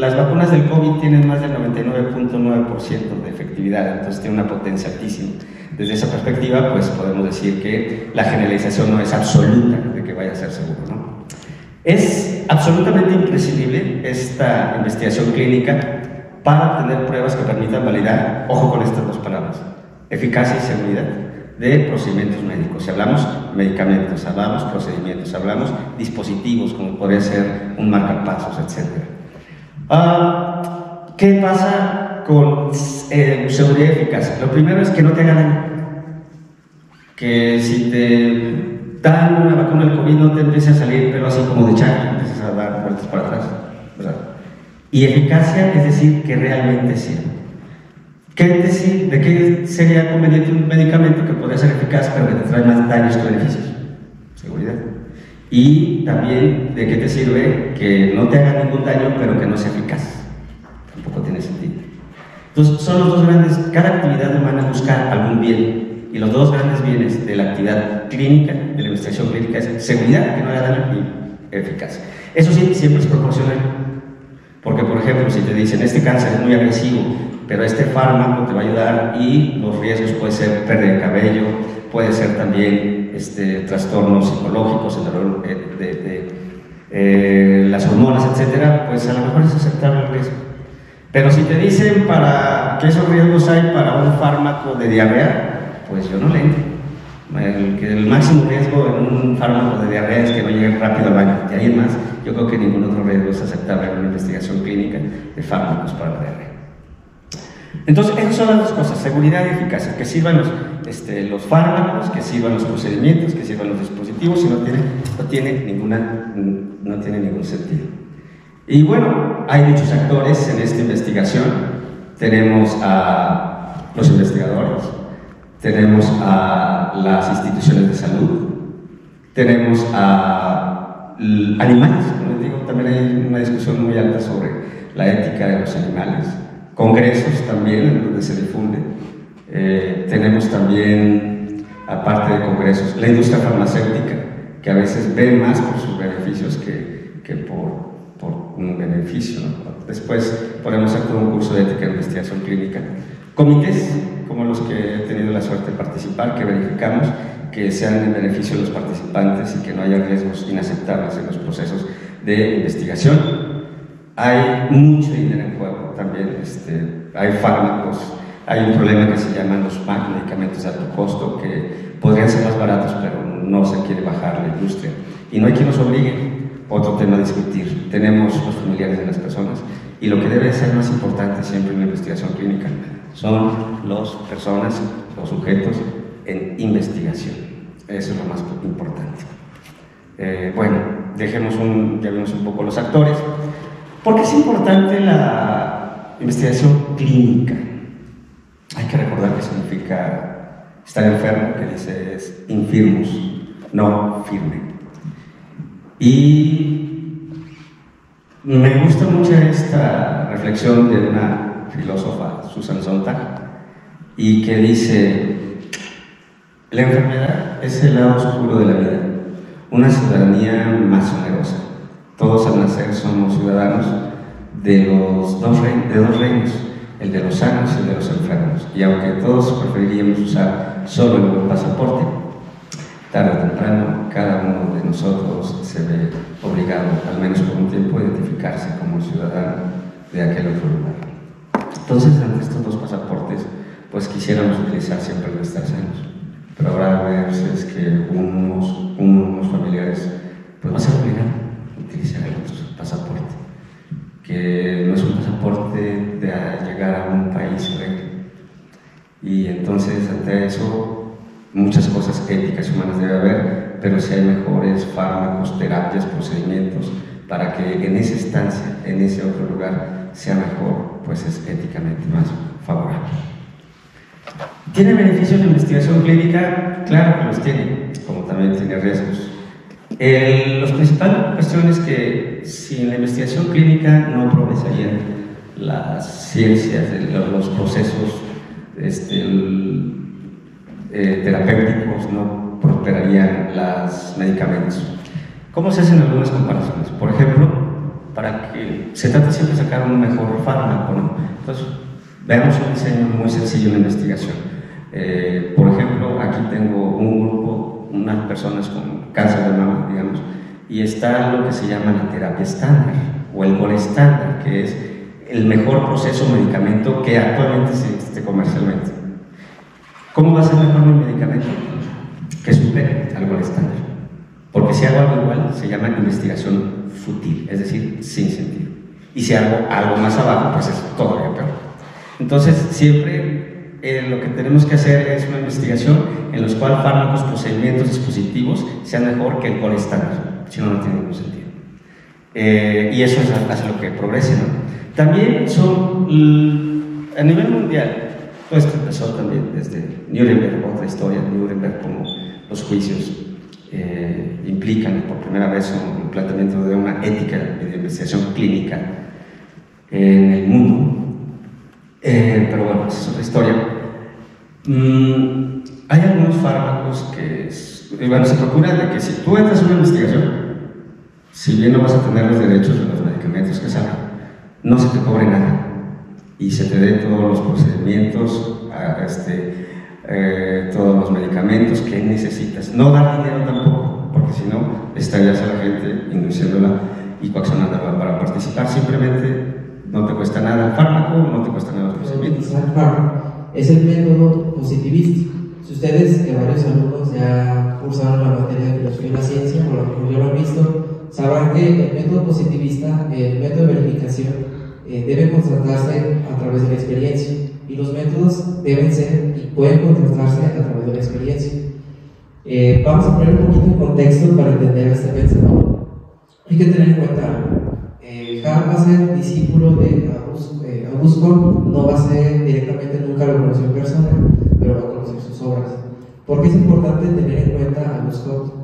las vacunas del COVID tienen más del 99.9% de efectividad, entonces tiene una potencia altísima. Desde esa perspectiva, pues podemos decir que la generalización no es absoluta de que vaya a ser seguro, ¿no? Es absolutamente imprescindible esta investigación clínica para obtener pruebas que permitan validar, ojo con estas dos palabras, eficacia y seguridad de procedimientos médicos. Si hablamos medicamentos, hablamos procedimientos, hablamos dispositivos como podría ser un marcapasos, etc. ¿Qué pasa con seguridad y eficacia? Lo primero es que no te haga daño. Que si te dan una vacuna del COVID no te empiece a salir pero así como de chaco, empiezas a dar vueltas para atrás, ¿verdad? Y eficacia es decir que realmente sirve. ¿De qué sería conveniente un medicamento que podría ser eficaz pero que te trae más daños que beneficios? Seguridad. Y también de qué te sirve que no te haga ningún daño pero que no sea eficaz. Tampoco tiene sentido. Entonces, son los dos grandes, cada actividad humana busca algún bien, y los dos grandes bienes de la actividad clínica, de la investigación clínica, es seguridad, que no haya daño, y eficacia. Eso sí, siempre es proporcional, porque por ejemplo, si te dicen, este cáncer es muy agresivo, pero este fármaco te va a ayudar, y los riesgos puede ser pérdida de cabello, puede ser también trastornos psicológicos, las hormonas, etcétera, pues a lo mejor es aceptable el riesgo. Pero si te dicen que esos riesgos hay para un fármaco de diarrea, pues yo no le entro. El máximo riesgo en un fármaco de diarrea es que no llegue rápido al baño. De ahí en más, yo creo que ningún otro riesgo es aceptable en una investigación clínica de fármacos para la diarrea. Entonces, esas son las dos cosas: seguridad y eficacia, que sirvan los fármacos, que sirvan los procedimientos, que sirvan los dispositivos, y no tiene ningún sentido. Y bueno, hay muchos actores en esta investigación. Tenemos a los investigadores, tenemos a las instituciones de salud, tenemos a animales, como les digo, también hay una discusión muy alta sobre la ética de los animales, congresos también en donde se difunde, tenemos también, aparte de congresos, la industria farmacéutica, que a veces ve más por sus beneficios que por un beneficio, ¿no? Después podemos hacer un curso de ética e investigación clínica. Comités, como los que he tenido la suerte de participar, que verificamos que sean en beneficio de los participantes y que no haya riesgos inaceptables en los procesos de investigación. Hay mucho dinero en juego también, hay fármacos, hay un problema que se llaman los MAC, medicamentos de alto costo, que podrían ser más baratos, pero no se quiere bajar la industria. Y no hay quien nos obligue. Otro tema a discutir. Tenemos los familiares de las personas, y lo que debe ser más importante siempre en la investigación clínica son las personas, los sujetos en investigación. Eso es lo más importante. Bueno, ya vimos un poco los actores. ¿Por qué es importante la investigación clínica? Hay que recordar que significa estar enfermo, que dice es infirmus, no firme. Y me gusta mucho esta reflexión de una filósofa, Susan Sontag, y que dice: la enfermedad es el lado oscuro de la vida, una ciudadanía más onerosa. Todos al nacer somos ciudadanos de dos reinos, el de los sanos y el de los enfermos, y aunque todos preferiríamos usar solo el buen pasaporte, tarde o temprano cada uno de nosotros se ve obligado, al menos por un tiempo, a identificarse como ciudadano de aquel otro lugar. Entonces, ante estos dos pasaportes, pues quisiéramos utilizar siempre el de estar sanos, pero habrá veces que unos familiares pues va a ser obligado a utilizar el otro pasaporte, que no es un pasaporte de llegar a un país recto. Y entonces, ante eso, muchas cosas éticas y humanas debe haber, pero si hay mejores fármacos, terapias, procedimientos para que en esa estancia, en ese otro lugar, sea mejor, pues es éticamente más favorable. ¿Tiene beneficios la investigación clínica? Claro que los tiene, como también tiene riesgos. Las principales cuestiones que sin la investigación clínica no progresarían las ciencias, los procesos terapéuticos, no prosperarían los medicamentos. ¿Cómo se hacen algunas comparaciones? Por ejemplo, para que se trate siempre de sacar un mejor fármaco, ¿no? Entonces, veamos un diseño muy sencillo de investigación. Por ejemplo, aquí tengo un grupo, unas personas con cáncer de mama, digamos, y está lo que se llama la terapia estándar, o el gol estándar, que es el mejor proceso medicamento que actualmente existe comercialmente. ¿Cómo va a ser mejor mi medicamento? Que supere al gol estándar. Porque si hago algo igual, se llama investigación fútil, es decir, sin sentido. Y si hago algo más abajo, pues es todavía peor. Entonces, siempre lo que tenemos que hacer es una investigación en la cual fármacos, procedimientos, dispositivos sean mejor que el gol estándar, si no, no tiene ningún sentido. Y eso es hacia lo que progrese, ¿no? También a nivel mundial, todo esto empezó también desde Nuremberg, otra historia, Nuremberg, como los juicios implican por primera vez un planteamiento de una ética de investigación clínica en el mundo. pero bueno, esa es otra historia. Hay algunos fármacos que, bueno, se procura de que si tú entras en una investigación, si bien no vas a tener los derechos de los medicamentos que salgan, no se te cobre nada y se te den todos los procedimientos, todos los medicamentos que necesitas. No dar dinero tampoco, porque si no, estarías a la gente induciéndola y coaccionándola para participar. Simplemente no te cuesta nada el fármaco, no te cuesta nada los procedimientos. Es el método positivista. Si ustedes, varios alumnos ya cursaron la materia de filosofía y la ciencia, o a lo mejor ya lo han visto, sabrán que el método positivista, el método de verificación, debe contrastarse a través de la experiencia, y los métodos deben ser y pueden contrastarse a través de la experiencia. Vamos a poner un poquito en contexto para entender este pensador. Hay que tener en cuenta algo. Hart va a ser discípulo de Auguste Comte, no va a ser directamente, nunca lo conoció en persona, pero va a conocer sus obras. ¿Por qué es importante tener en cuenta a Auguste Comte?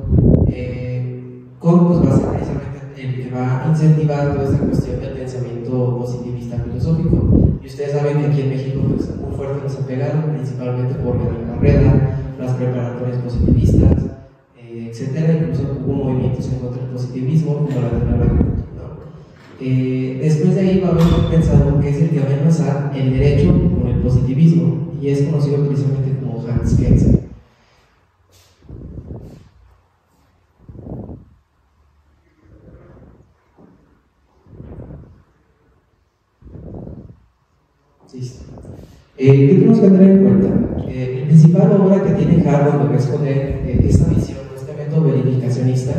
Comte pues, va a ser precisamente el que va a incentivar toda esta cuestión del pensamiento positivista filosófico. Y ustedes saben que aquí en México pues, muy fuerte nos ha pegado, principalmente por Benigno Barreda, las preparatorias positivistas, etcétera. Incluso hubo movimientos en contra del positivismo, como la de Nueva York. Después de ahí va a haber un pensador que es el que va a enlazar el derecho con el positivismo, y es conocido precisamente como Hans Kelsen. ¿Qué tenemos que tener en cuenta? La principal obra que tiene Hart donde va a exponer esta visión, este método verificacionista,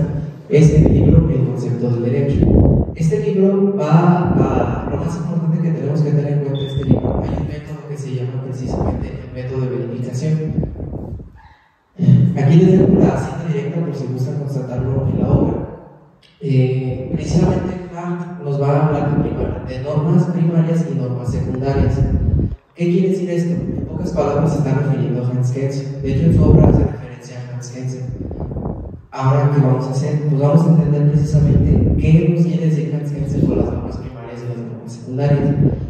es el libro El concepto del derecho. Este libro va a lo más importante que tenemos que tener en cuenta de este libro. Hay un método que se llama precisamente el método de verificación. Aquí les dejo la cita directa por si gustan constatarlo en la obra. Precisamente Hart nos va a hablar de normas primarias y normas secundarias. ¿Qué quiere decir esto? En pocas palabras se está refiriendo a Hans Kelsen. De hecho, en su obra hace referencia a Hans Kelsen. Ahora, ¿qué vamos a hacer? Pues vamos a entender precisamente qué nos quiere decir Hans Kelsen con las normas primarias y las normas secundarias.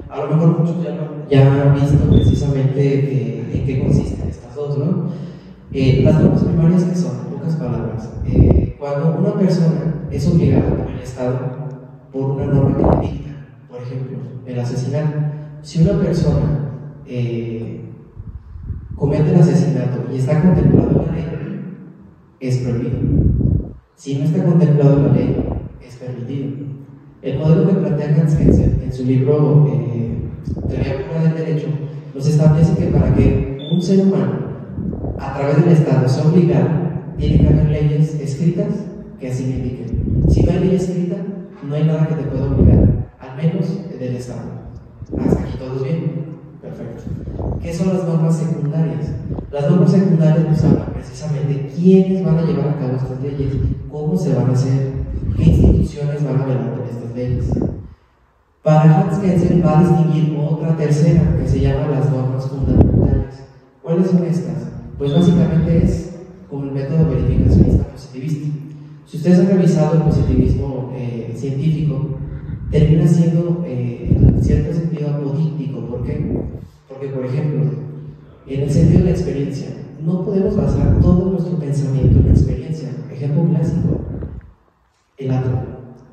A lo mejor muchos ya han visto precisamente en qué consisten estas dos, ¿no? Las normas primarias, ¿qué son? En pocas palabras, cuando una persona es obligada por el Estado por una norma que le dicta, por ejemplo, el asesinato. Si una persona comete el asesinato y está contemplado en la ley, es prohibido. Si no está contemplado en la ley, es permitido. El modelo que plantea Hans Kelsen en su libro Teoría Pura del Derecho nos establece que para que un ser humano a través del Estado sea obligado, tiene que haber leyes escritas que así lo indiquen. Si no hay ley escrita, no hay nada que te pueda obligar, al menos del Estado. Hasta aquí todos bien. Perfecto. ¿Qué son las normas secundarias? Las normas secundarias nos hablan precisamente de quiénes van a llevar a cabo estas leyes, cómo se van a hacer, qué instituciones van a velar por estas leyes. Para Hans Kelsen va a distinguir otra tercera que se llama las normas fundamentales. ¿Cuáles son estas? Pues básicamente es como el método verificacionista positivista. Si ustedes han revisado el positivismo científico, termina siendo en cierto sentido apodíctico. ¿Por qué? Porque, por ejemplo, en el sentido de la experiencia, no podemos basar todo nuestro pensamiento en la experiencia. Ejemplo clásico, el átomo.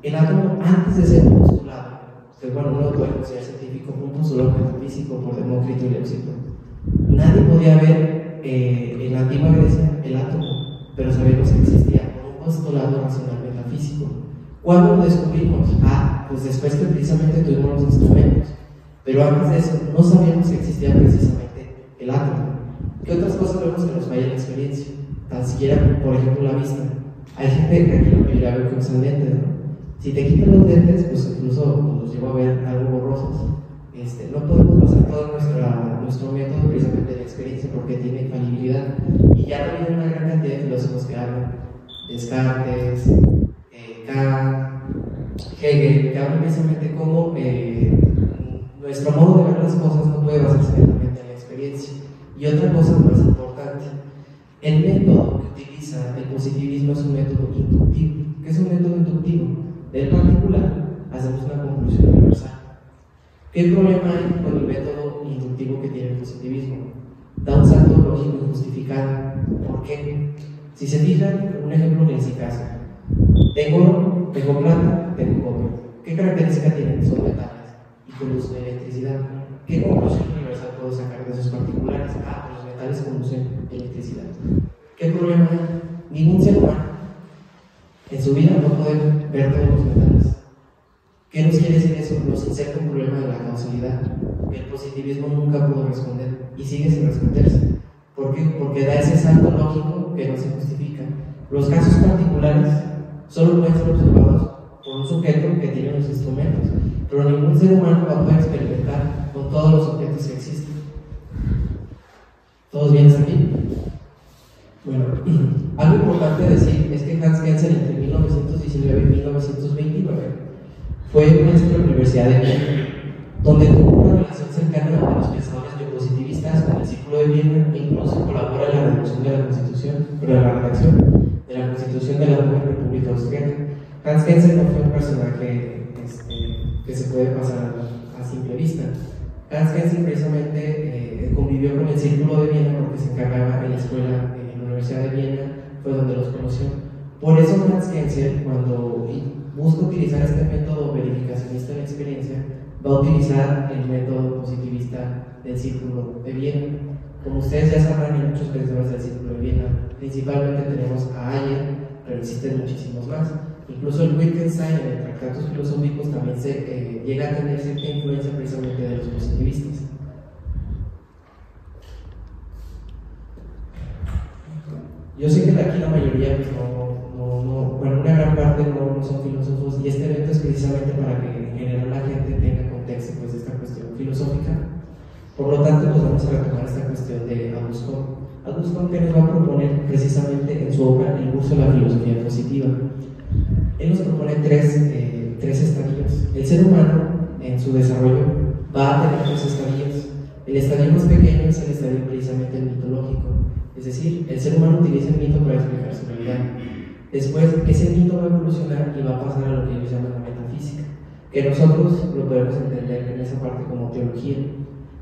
El átomo, antes de ser postulado, que bueno, uno lo puede considerar científico, un postulado metafísico por Demócrito y Leucipo. Nadie podía ver en la antigua Grecia el átomo, pero sabemos que existía por un postulado racional metafísico. ¿Cuándo lo descubrimos? Pues después que precisamente tuvimos los instrumentos. Pero antes de eso, no sabíamos que existía precisamente el átomo. ¿Qué otras cosas vemos que nos falla en la experiencia? Tan siquiera, por ejemplo, la vista. Hay gente que aquí en la mayoría ve que usan lentes, ¿no? Si te quitan los lentes, pues incluso los llevo a ver algo borrosos. No podemos basar todo nuestro método precisamente en la experiencia porque tiene infalibilidad. Y ya no viene una gran cantidad de filósofos que hablan. Descartes, Kant, Hegel, que hablan precisamente cómo nuestro modo de ver las cosas no puede basarse netamente en la experiencia. Y otra cosa más importante, el método que utiliza el positivismo es un método inductivo. ¿Qué es un método inductivo? Del particular hacemos una conclusión universal. ¿Qué problema hay con el método inductivo que tiene el positivismo. Da un salto lógico injustificado. ¿Por qué? Si se fijan, un ejemplo clásico: tengo oro, tengo plata, tengo cobre. ¿Qué características tienen? Son metales y conducen electricidad. ¿Qué conclusión universal puedo sacar de esos particulares? Ah, los metales conducen electricidad. ¿Qué problema hay? Ningún ser humano en su vida va a poder ver todos los metales. ¿Qué nos quiere decir eso? Nos inserta un problema de la causalidad que el positivismo nunca pudo responder y sigue sin responderse. ¿Por qué? Porque da ese salto lógico que no se justifica. Los casos particulares solo pueden ser observados por un sujeto que tiene los instrumentos, pero ningún ser humano va a poder experimentar con todos los objetos que existen. ¿Todos bien hasta aquí? Bueno, algo importante decir es que Hans Kelsen entre 1919 y 1929 fue maestro de la Universidad de Viena, donde tuvo una relación cercana a los pensadores biopositivistas con el Círculo de Viena e incluso colabora en la redacción de la Constitución, de la nueva República Austriaca. Hans Kelsen no fue un personaje que se puede pasar a simple vista. Hans Kelsen precisamente convivió con el Círculo de Viena porque se encargaba en la escuela en la Universidad de Viena, fue donde los conoció. Por eso Hans Kelsen, cuando busca utilizar este método verificacionista de la experiencia, va a utilizar el método positivista del Círculo de Viena. Como ustedes ya sabrán, hay muchos pensadores del Círculo de Viena. Principalmente tenemos a Ayer, pero existen muchísimos más. Incluso el Wittgenstein en el Tratados Filosóficos también llega a tener cierta influencia precisamente de los positivistas. Yo sé que aquí la mayoría, pues bueno, una gran parte no son filósofos, y este evento es precisamente para que en general la gente tenga contexto pues, de esta cuestión filosófica. Por lo tanto, pues vamos a retomar esta cuestión de Auguste Comte. Auguste Comte nos va a proponer precisamente en su obra El curso de la filosofía positiva. Él nos propone tres estadios. El ser humano, en su desarrollo, va a tener tres estadios. El estadio más pequeño es el estadio precisamente mitológico. Es decir, el ser humano utiliza el mito para explicar su realidad. Después, ese mito va a evolucionar y va a pasar a lo que ellos llaman la metafísica, que nosotros lo podemos entender en esa parte como teología.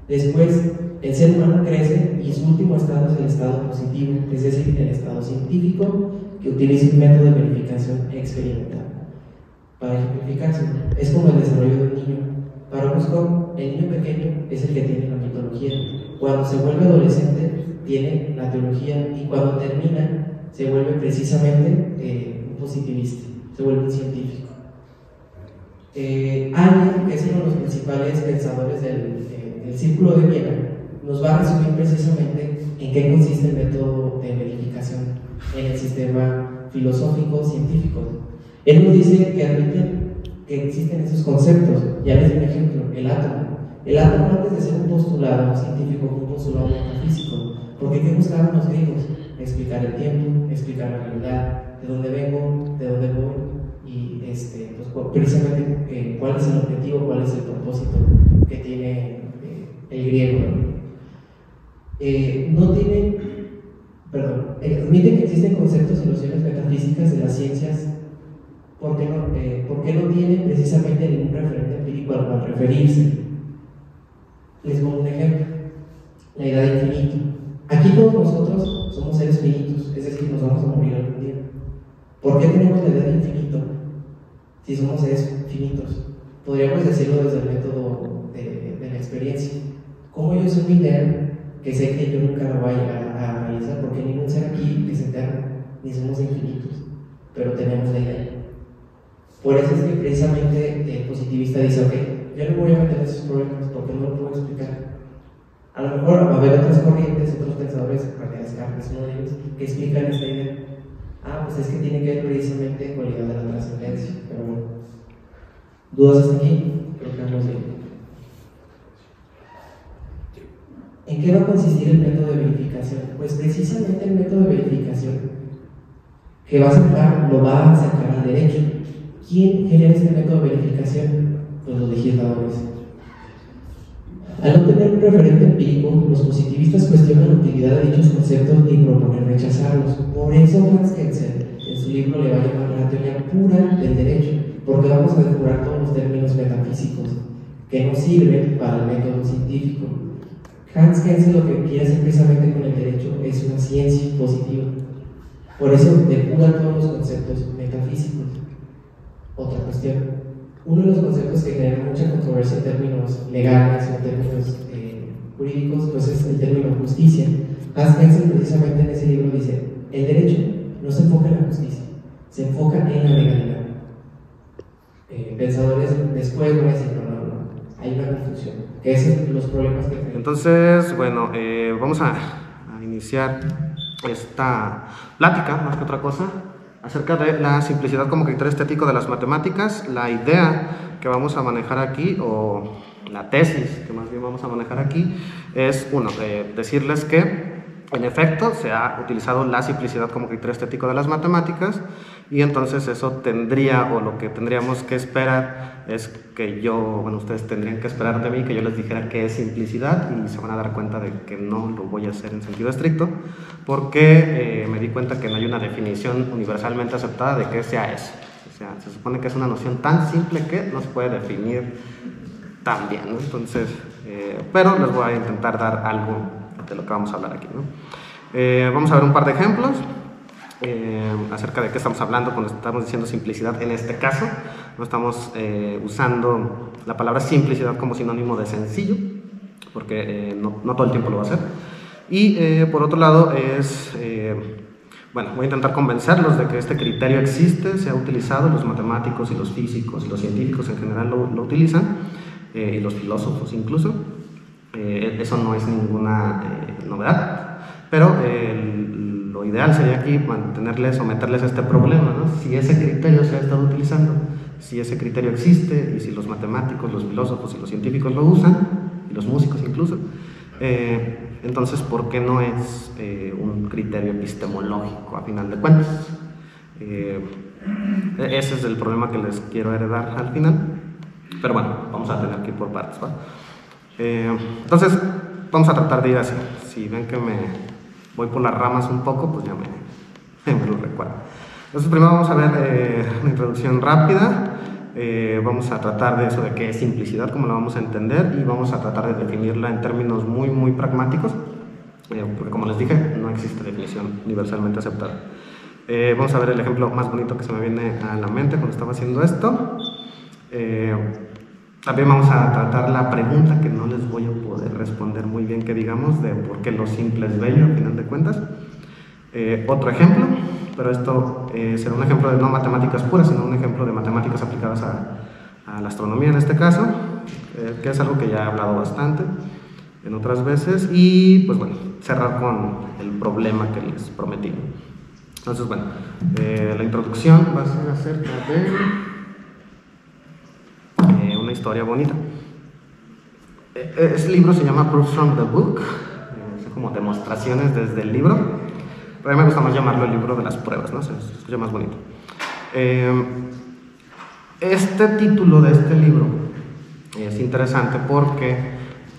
Después, el ser humano crece y su último estado es el estado positivo, es decir, el estado científico que utiliza un método de verificación experimental. Para ejemplificarse, es como el desarrollo de un niño. Para Auguste Comte, el niño pequeño es el que tiene la mitología. Cuando se vuelve adolescente, tiene la teología, y cuando termina, se vuelve precisamente un positivista, se vuelve un científico. Ayer, que es uno de los principales pensadores del Círculo de Viena, nos va a resumir precisamente en qué consiste el método de verificación en el sistema filosófico científico. Él nos dice que admite que existen esos conceptos. Ya les doy un ejemplo: el átomo. El átomo, antes de ser un postulado científico, fue un postulado metafísico. Porque ¿qué buscaban los griegos? Explicar el tiempo, explicar la realidad, de dónde vengo, de dónde voy, y pues, precisamente cuál es el objetivo, cuál es el propósito que tiene el griego. Admiten que existen conceptos y nociones metafísicas de las ciencias porque no tienen precisamente ningún referente empírico al cual referirse. Les pongo un ejemplo: la idea de infinito. Aquí todos nosotros somos seres finitos, es decir, nos vamos a morir algún día. ¿Por qué tenemos la idea de infinito si somos seres finitos? Podríamos decirlo desde el método de la experiencia. ¿Cómo yo soy mi idea que sé que yo nunca la voy a llegar a realizar? Porque ningún ser aquí es eterno, ni somos infinitos, pero tenemos la idea. Por eso es que precisamente el positivista dice: ok, yo no me voy a meter en esos problemas porque no lo puedo explicar. A lo mejor va a haber otras corrientes, otros pensadores, René Descartes, uno de ellos, que explican esta idea. Pues es que tiene que ver precisamente con la idea de la trascendencia. Pero bueno, ¿dudas hasta aquí? Creo que vamos bien. ¿En qué va a consistir el método de verificación? Pues precisamente el método de verificación que va a sacar, lo va a sacar al derecho. ¿Quién genera este método de verificación? Pues los legisladores. Al no tener un referente empírico, los positivistas cuestionan la utilidad de dichos conceptos y proponen rechazarlos. Por eso Hans Kelsen en su libro le va a llamar la teoría pura del derecho, porque vamos a depurar todos los términos metafísicos que nos sirven para el método científico. Hans Kelsen lo que quiere hacer precisamente con el derecho es una ciencia positiva. Por eso depura todos los conceptos metafísicos. Otra cuestión. Uno de los conceptos que genera mucha controversia en términos legales o en términos jurídicos, pues es el término justicia. Hans Kelsen precisamente en ese libro dice, el derecho no se enfoca en la justicia, se enfoca en la legalidad. Pensadores después van a decir, no, hay una confusión. Esos son los problemas que tenemos. Entonces, bueno, vamos a iniciar esta plática, más que otra cosa, acerca de la simplicidad como criterio estético de las matemáticas. La idea que vamos a manejar aquí, o la tesis que más bien vamos a manejar aquí, es, uno, decirles que en efecto se ha utilizado la simplicidad como criterio estético de las matemáticas, y entonces eso tendría, o lo que tendríamos que esperar es que ustedes tendrían que esperar de mí que yo les dijera qué es simplicidad, y se van a dar cuenta de que no lo voy a hacer en sentido estricto, porque me di cuenta que no hay una definición universalmente aceptada de qué sea eso. O sea, se supone que es una noción tan simple que no se puede definir tan bien, ¿no? Entonces, pero les voy a intentar dar algo de lo que vamos a hablar aquí, ¿no? Vamos a ver un par de ejemplos acerca de qué estamos hablando cuando estamos diciendo simplicidad. En este caso no estamos usando la palabra simplicidad como sinónimo de sencillo, porque no todo el tiempo lo va a hacer. Y por otro lado bueno, voy a intentar convencerlos de que este criterio existe, se ha utilizado, los matemáticos y los físicos y los científicos en general lo utilizan, y los filósofos incluso. Eso no es ninguna novedad, pero lo ideal sería aquí someterles a este problema, ¿no? Si ese criterio se ha estado utilizando, si ese criterio existe, y si los matemáticos, los filósofos y los científicos lo usan, y los músicos incluso, entonces ¿por qué no es un criterio epistemológico a final de cuentas? Ese es el problema que les quiero heredar al final, pero bueno, vamos a tener que ir por partes, ¿va? Entonces vamos a tratar de ir así. Si ven que me voy por las ramas un poco, pues ya me lo recuerdo. Entonces primero vamos a ver una introducción rápida. Vamos a tratar de eso, de qué es simplicidad, cómo la vamos a entender, y vamos a tratar de definirla en términos muy muy pragmáticos, porque como les dije, no existe definición universalmente aceptada. Vamos a ver el ejemplo más bonito que se me viene a la mente cuando estaba haciendo esto. También vamos a tratar la pregunta que no les voy a poder responder muy bien, que digamos, de por qué lo simple es bello, al final de cuentas. Otro ejemplo, pero esto será un ejemplo de no matemáticas puras, sino un ejemplo de matemáticas aplicadas a la astronomía en este caso, que es algo que ya he hablado bastante en otras veces, y pues bueno, cerrar con el problema que les prometí. Entonces bueno, la introducción va a ser acerca de una historia bonita. Ese libro se llama Proofs from the Book, son como demostraciones desde el libro, pero a mí me gusta más llamarlo el libro de las pruebas, ¿no? Se escucha más bonito. Este título de este libro es interesante porque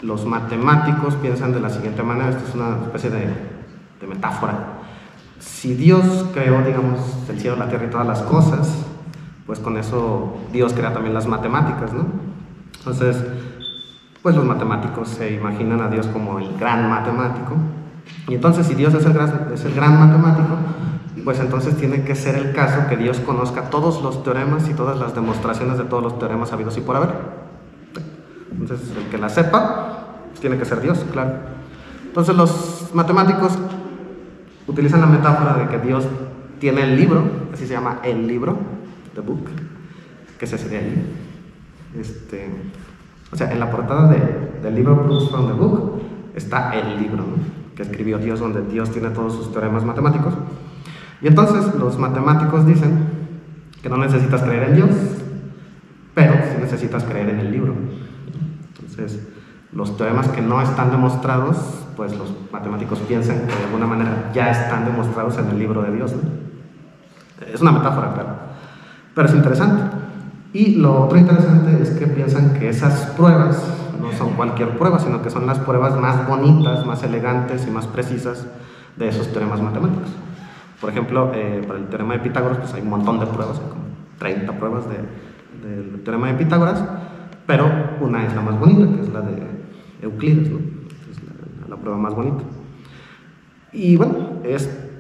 los matemáticos piensan de la siguiente manera. Esto es una especie de metáfora. Si Dios creó, digamos, el cielo, la tierra y todas las cosas, pues con eso Dios crea también las matemáticas, ¿no? Entonces, pues los matemáticos se imaginan a Dios como el gran matemático, y entonces si Dios es el gran matemático, pues entonces tiene que ser el caso que Dios conozca todos los teoremas y todas las demostraciones de todos los teoremas habidos y por haber. Entonces, el que la sepa, tiene que ser Dios, claro. Entonces los matemáticos utilizan la metáfora de que Dios tiene el libro, así se llama el libro, The Book, que se sería ahí. O sea, en la portada del libro Proofs from the Book está el libro, ¿no?, que escribió Dios, donde Dios tiene todos sus teoremas matemáticos. Y entonces los matemáticos dicen que no necesitas creer en Dios, pero sí necesitas creer en el libro. Entonces, los teoremas que no están demostrados, pues los matemáticos piensan que de alguna manera ya están demostrados en el libro de Dios, ¿no? Es una metáfora, claro, pero es interesante. Y lo otro interesante es que piensan que esas pruebas no son cualquier prueba, sino que son las pruebas más bonitas, más elegantes y más precisas de esos teoremas matemáticos. Por ejemplo, para el teorema de Pitágoras, pues hay un montón de pruebas, hay como 30 pruebas del teorema de Pitágoras, pero una es la más bonita, que es la de Euclides, ¿no? Es la prueba más bonita. Y bueno,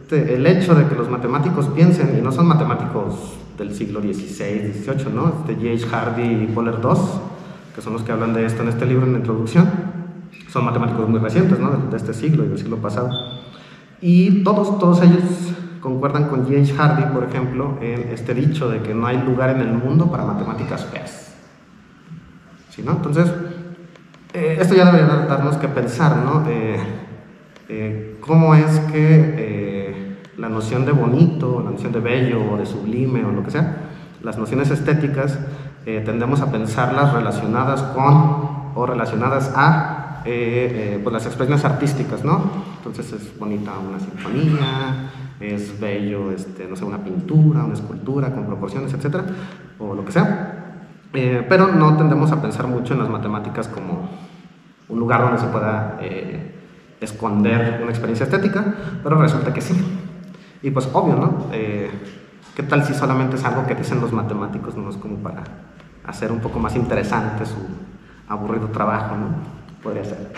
el hecho de que los matemáticos piensen, y no son matemáticos del siglo XVI, XVIII, ¿no? J.H. Hardy y Poller II, que son los que hablan de esto en este libro, en la introducción, son matemáticos muy recientes, ¿no? De este siglo y del siglo pasado. Y todos ellos concuerdan con J.H. Hardy, por ejemplo, en este dicho de que no hay lugar en el mundo para matemáticas feas. ¿Sí, no? Entonces, esto ya debería darnos que pensar, ¿no? Cómo es que la noción de bonito, la noción de bello o de sublime o lo que sea, las nociones estéticas, tendemos a pensarlas relacionadas con o relacionadas a pues las expresiones artísticas, ¿no? Entonces es bonita una sinfonía, es bello, no sé, una pintura, una escultura con proporciones, etcétera, o lo que sea, pero no tendemos a pensar mucho en las matemáticas como un lugar donde se pueda esconder una experiencia estética, pero resulta que sí. Y pues obvio, ¿no? ¿Qué tal si solamente es algo que dicen los matemáticos, no es como para hacer un poco más interesante su aburrido trabajo, ¿no? Podría ser.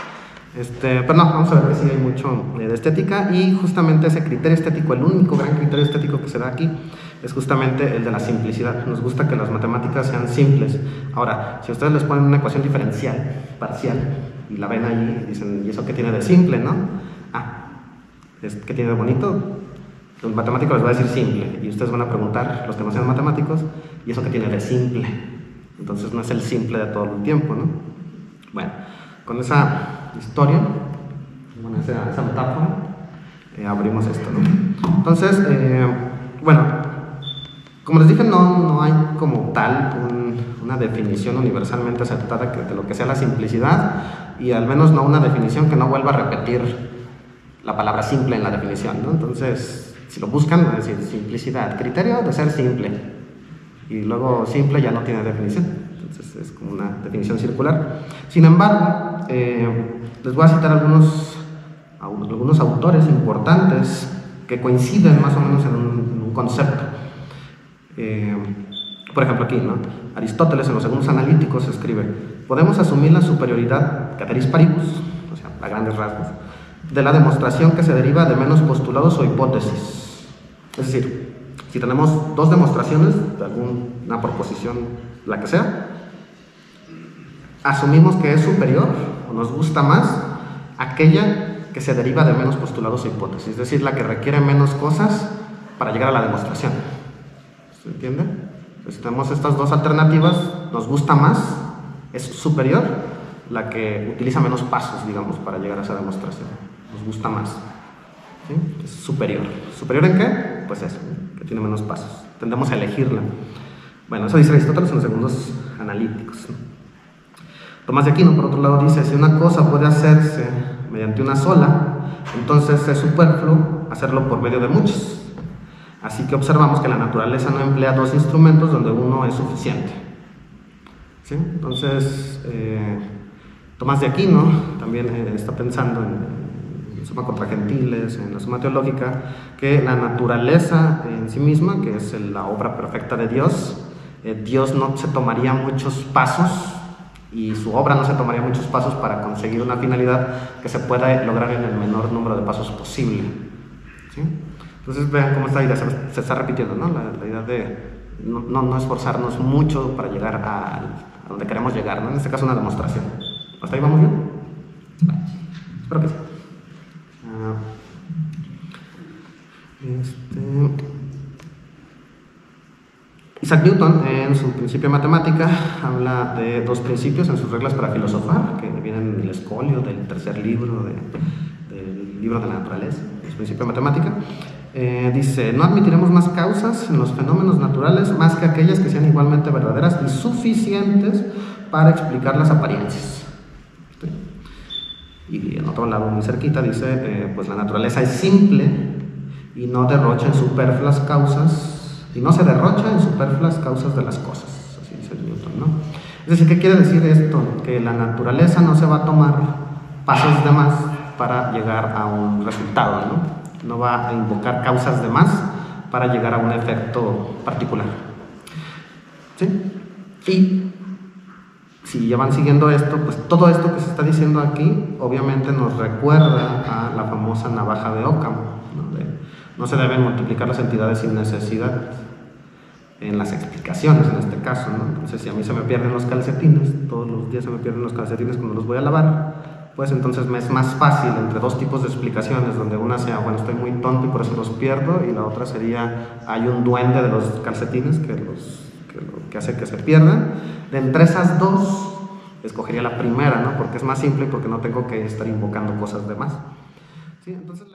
Pero no, vamos a ver que sí hay mucho de estética, y justamente ese criterio estético, el único gran criterio estético que se da aquí, es justamente el de la simplicidad. Nos gusta que las matemáticas sean simples. Ahora, si ustedes les ponen una ecuación diferencial, parcial, y la ven ahí y dicen, ¿y eso qué tiene de simple, no? ¿Qué tiene de bonito? Los matemáticos les va a decir simple, y ustedes van a preguntar, los que no sean matemáticos, ¿y eso qué tiene de simple? Entonces no es el simple de todo el tiempo, ¿no? Bueno, con esa historia, bueno, esa metáfora, abrimos esto, ¿no? Entonces, bueno, como les dije, no hay como tal una definición universalmente aceptada de lo que sea la simplicidad, y al menos no una definición que no vuelva a repetir la palabra simple en la definición, ¿no? Entonces, si lo buscan, van a decir simplicidad, criterio de ser simple, y luego simple ya no tiene definición, entonces es como una definición circular. Sin embargo, les voy a citar algunos autores importantes que coinciden más o menos en un concepto. Por ejemplo aquí, ¿no? Aristóteles en los Segundos Analíticos escribe: podemos asumir la superioridad cateris paribus, o sea, a grandes rasgos, de la demostración que se deriva de menos postulados o hipótesis. Es decir, si tenemos dos demostraciones de alguna proposición, la que sea, asumimos que es superior o nos gusta más aquella que se deriva de menos postulados o hipótesis, es decir, la que requiere menos cosas para llegar a la demostración. ¿Se entiende? Entonces, tenemos estas dos alternativas, nos gusta más, es superior la que utiliza menos pasos, digamos, para llegar a esa demostración. Nos gusta más. ¿Sí? Es superior. ¿Superior en qué? Pues eso, ¿no? Que tiene menos pasos. Tendemos a elegirla. Bueno, eso dice Aristóteles en los Segundos Analíticos, ¿no? Tomás de Aquino, por otro lado, dice: si una cosa puede hacerse mediante una sola, entonces es superfluo hacerlo por medio de muchos. Así que observamos que la naturaleza no emplea dos instrumentos donde uno es suficiente. ¿Sí? Entonces, Tomás de Aquino también está pensando en Suma contra Gentiles, en la Suma Teológica, que la naturaleza en sí misma, que es la obra perfecta de Dios, Dios no se tomaría muchos pasos, y su obra no se tomaría muchos pasos para conseguir una finalidad que se pueda lograr en el menor número de pasos posible. ¿Sí? Entonces vean cómo esta idea se está repitiendo, ¿no? La idea de no esforzarnos mucho para llegar a donde queremos llegar, ¿no? En este caso una demostración. ¿Hasta ahí vamos bien? Vale. Espero que sí. Isaac Newton, en su Principio de Matemática, habla de dos principios en sus reglas para filosofar, que vienen del escolio del tercer libro del libro de la naturaleza, su Principio de Matemática. Dice: no admitiremos más causas en los fenómenos naturales más que aquellas que sean igualmente verdaderas y suficientes para explicar las apariencias. ¿Sí? Y en otro lado, muy cerquita, dice: pues la naturaleza es simple y no derrocha en superfluas causas, y no se derrocha en superfluas causas de las cosas. Así dice Newton, ¿no? Es decir, ¿qué quiere decir esto? Que la naturaleza no se va a tomar pasos de más para llegar a un resultado, ¿no? No va a invocar causas de más para llegar a un efecto particular. ¿Sí? Y si ya van siguiendo esto, pues todo esto que se está diciendo aquí obviamente nos recuerda a la famosa navaja de Occam, donde no se deben multiplicar las entidades sin necesidad en las explicaciones en este caso, ¿no? Entonces si a mí se me pierden los calcetines, todos los días se me pierden los calcetines cuando los voy a lavar, pues entonces me es más fácil entre dos tipos de explicaciones, donde una sea, bueno, estoy muy tonto y por eso los pierdo, y la otra sería, hay un duende de los calcetines que hace que se pierdan. De entre esas dos, escogería la primera, ¿no? Porque es más simple y porque no tengo que estar invocando cosas de más. ¿Sí? Entonces,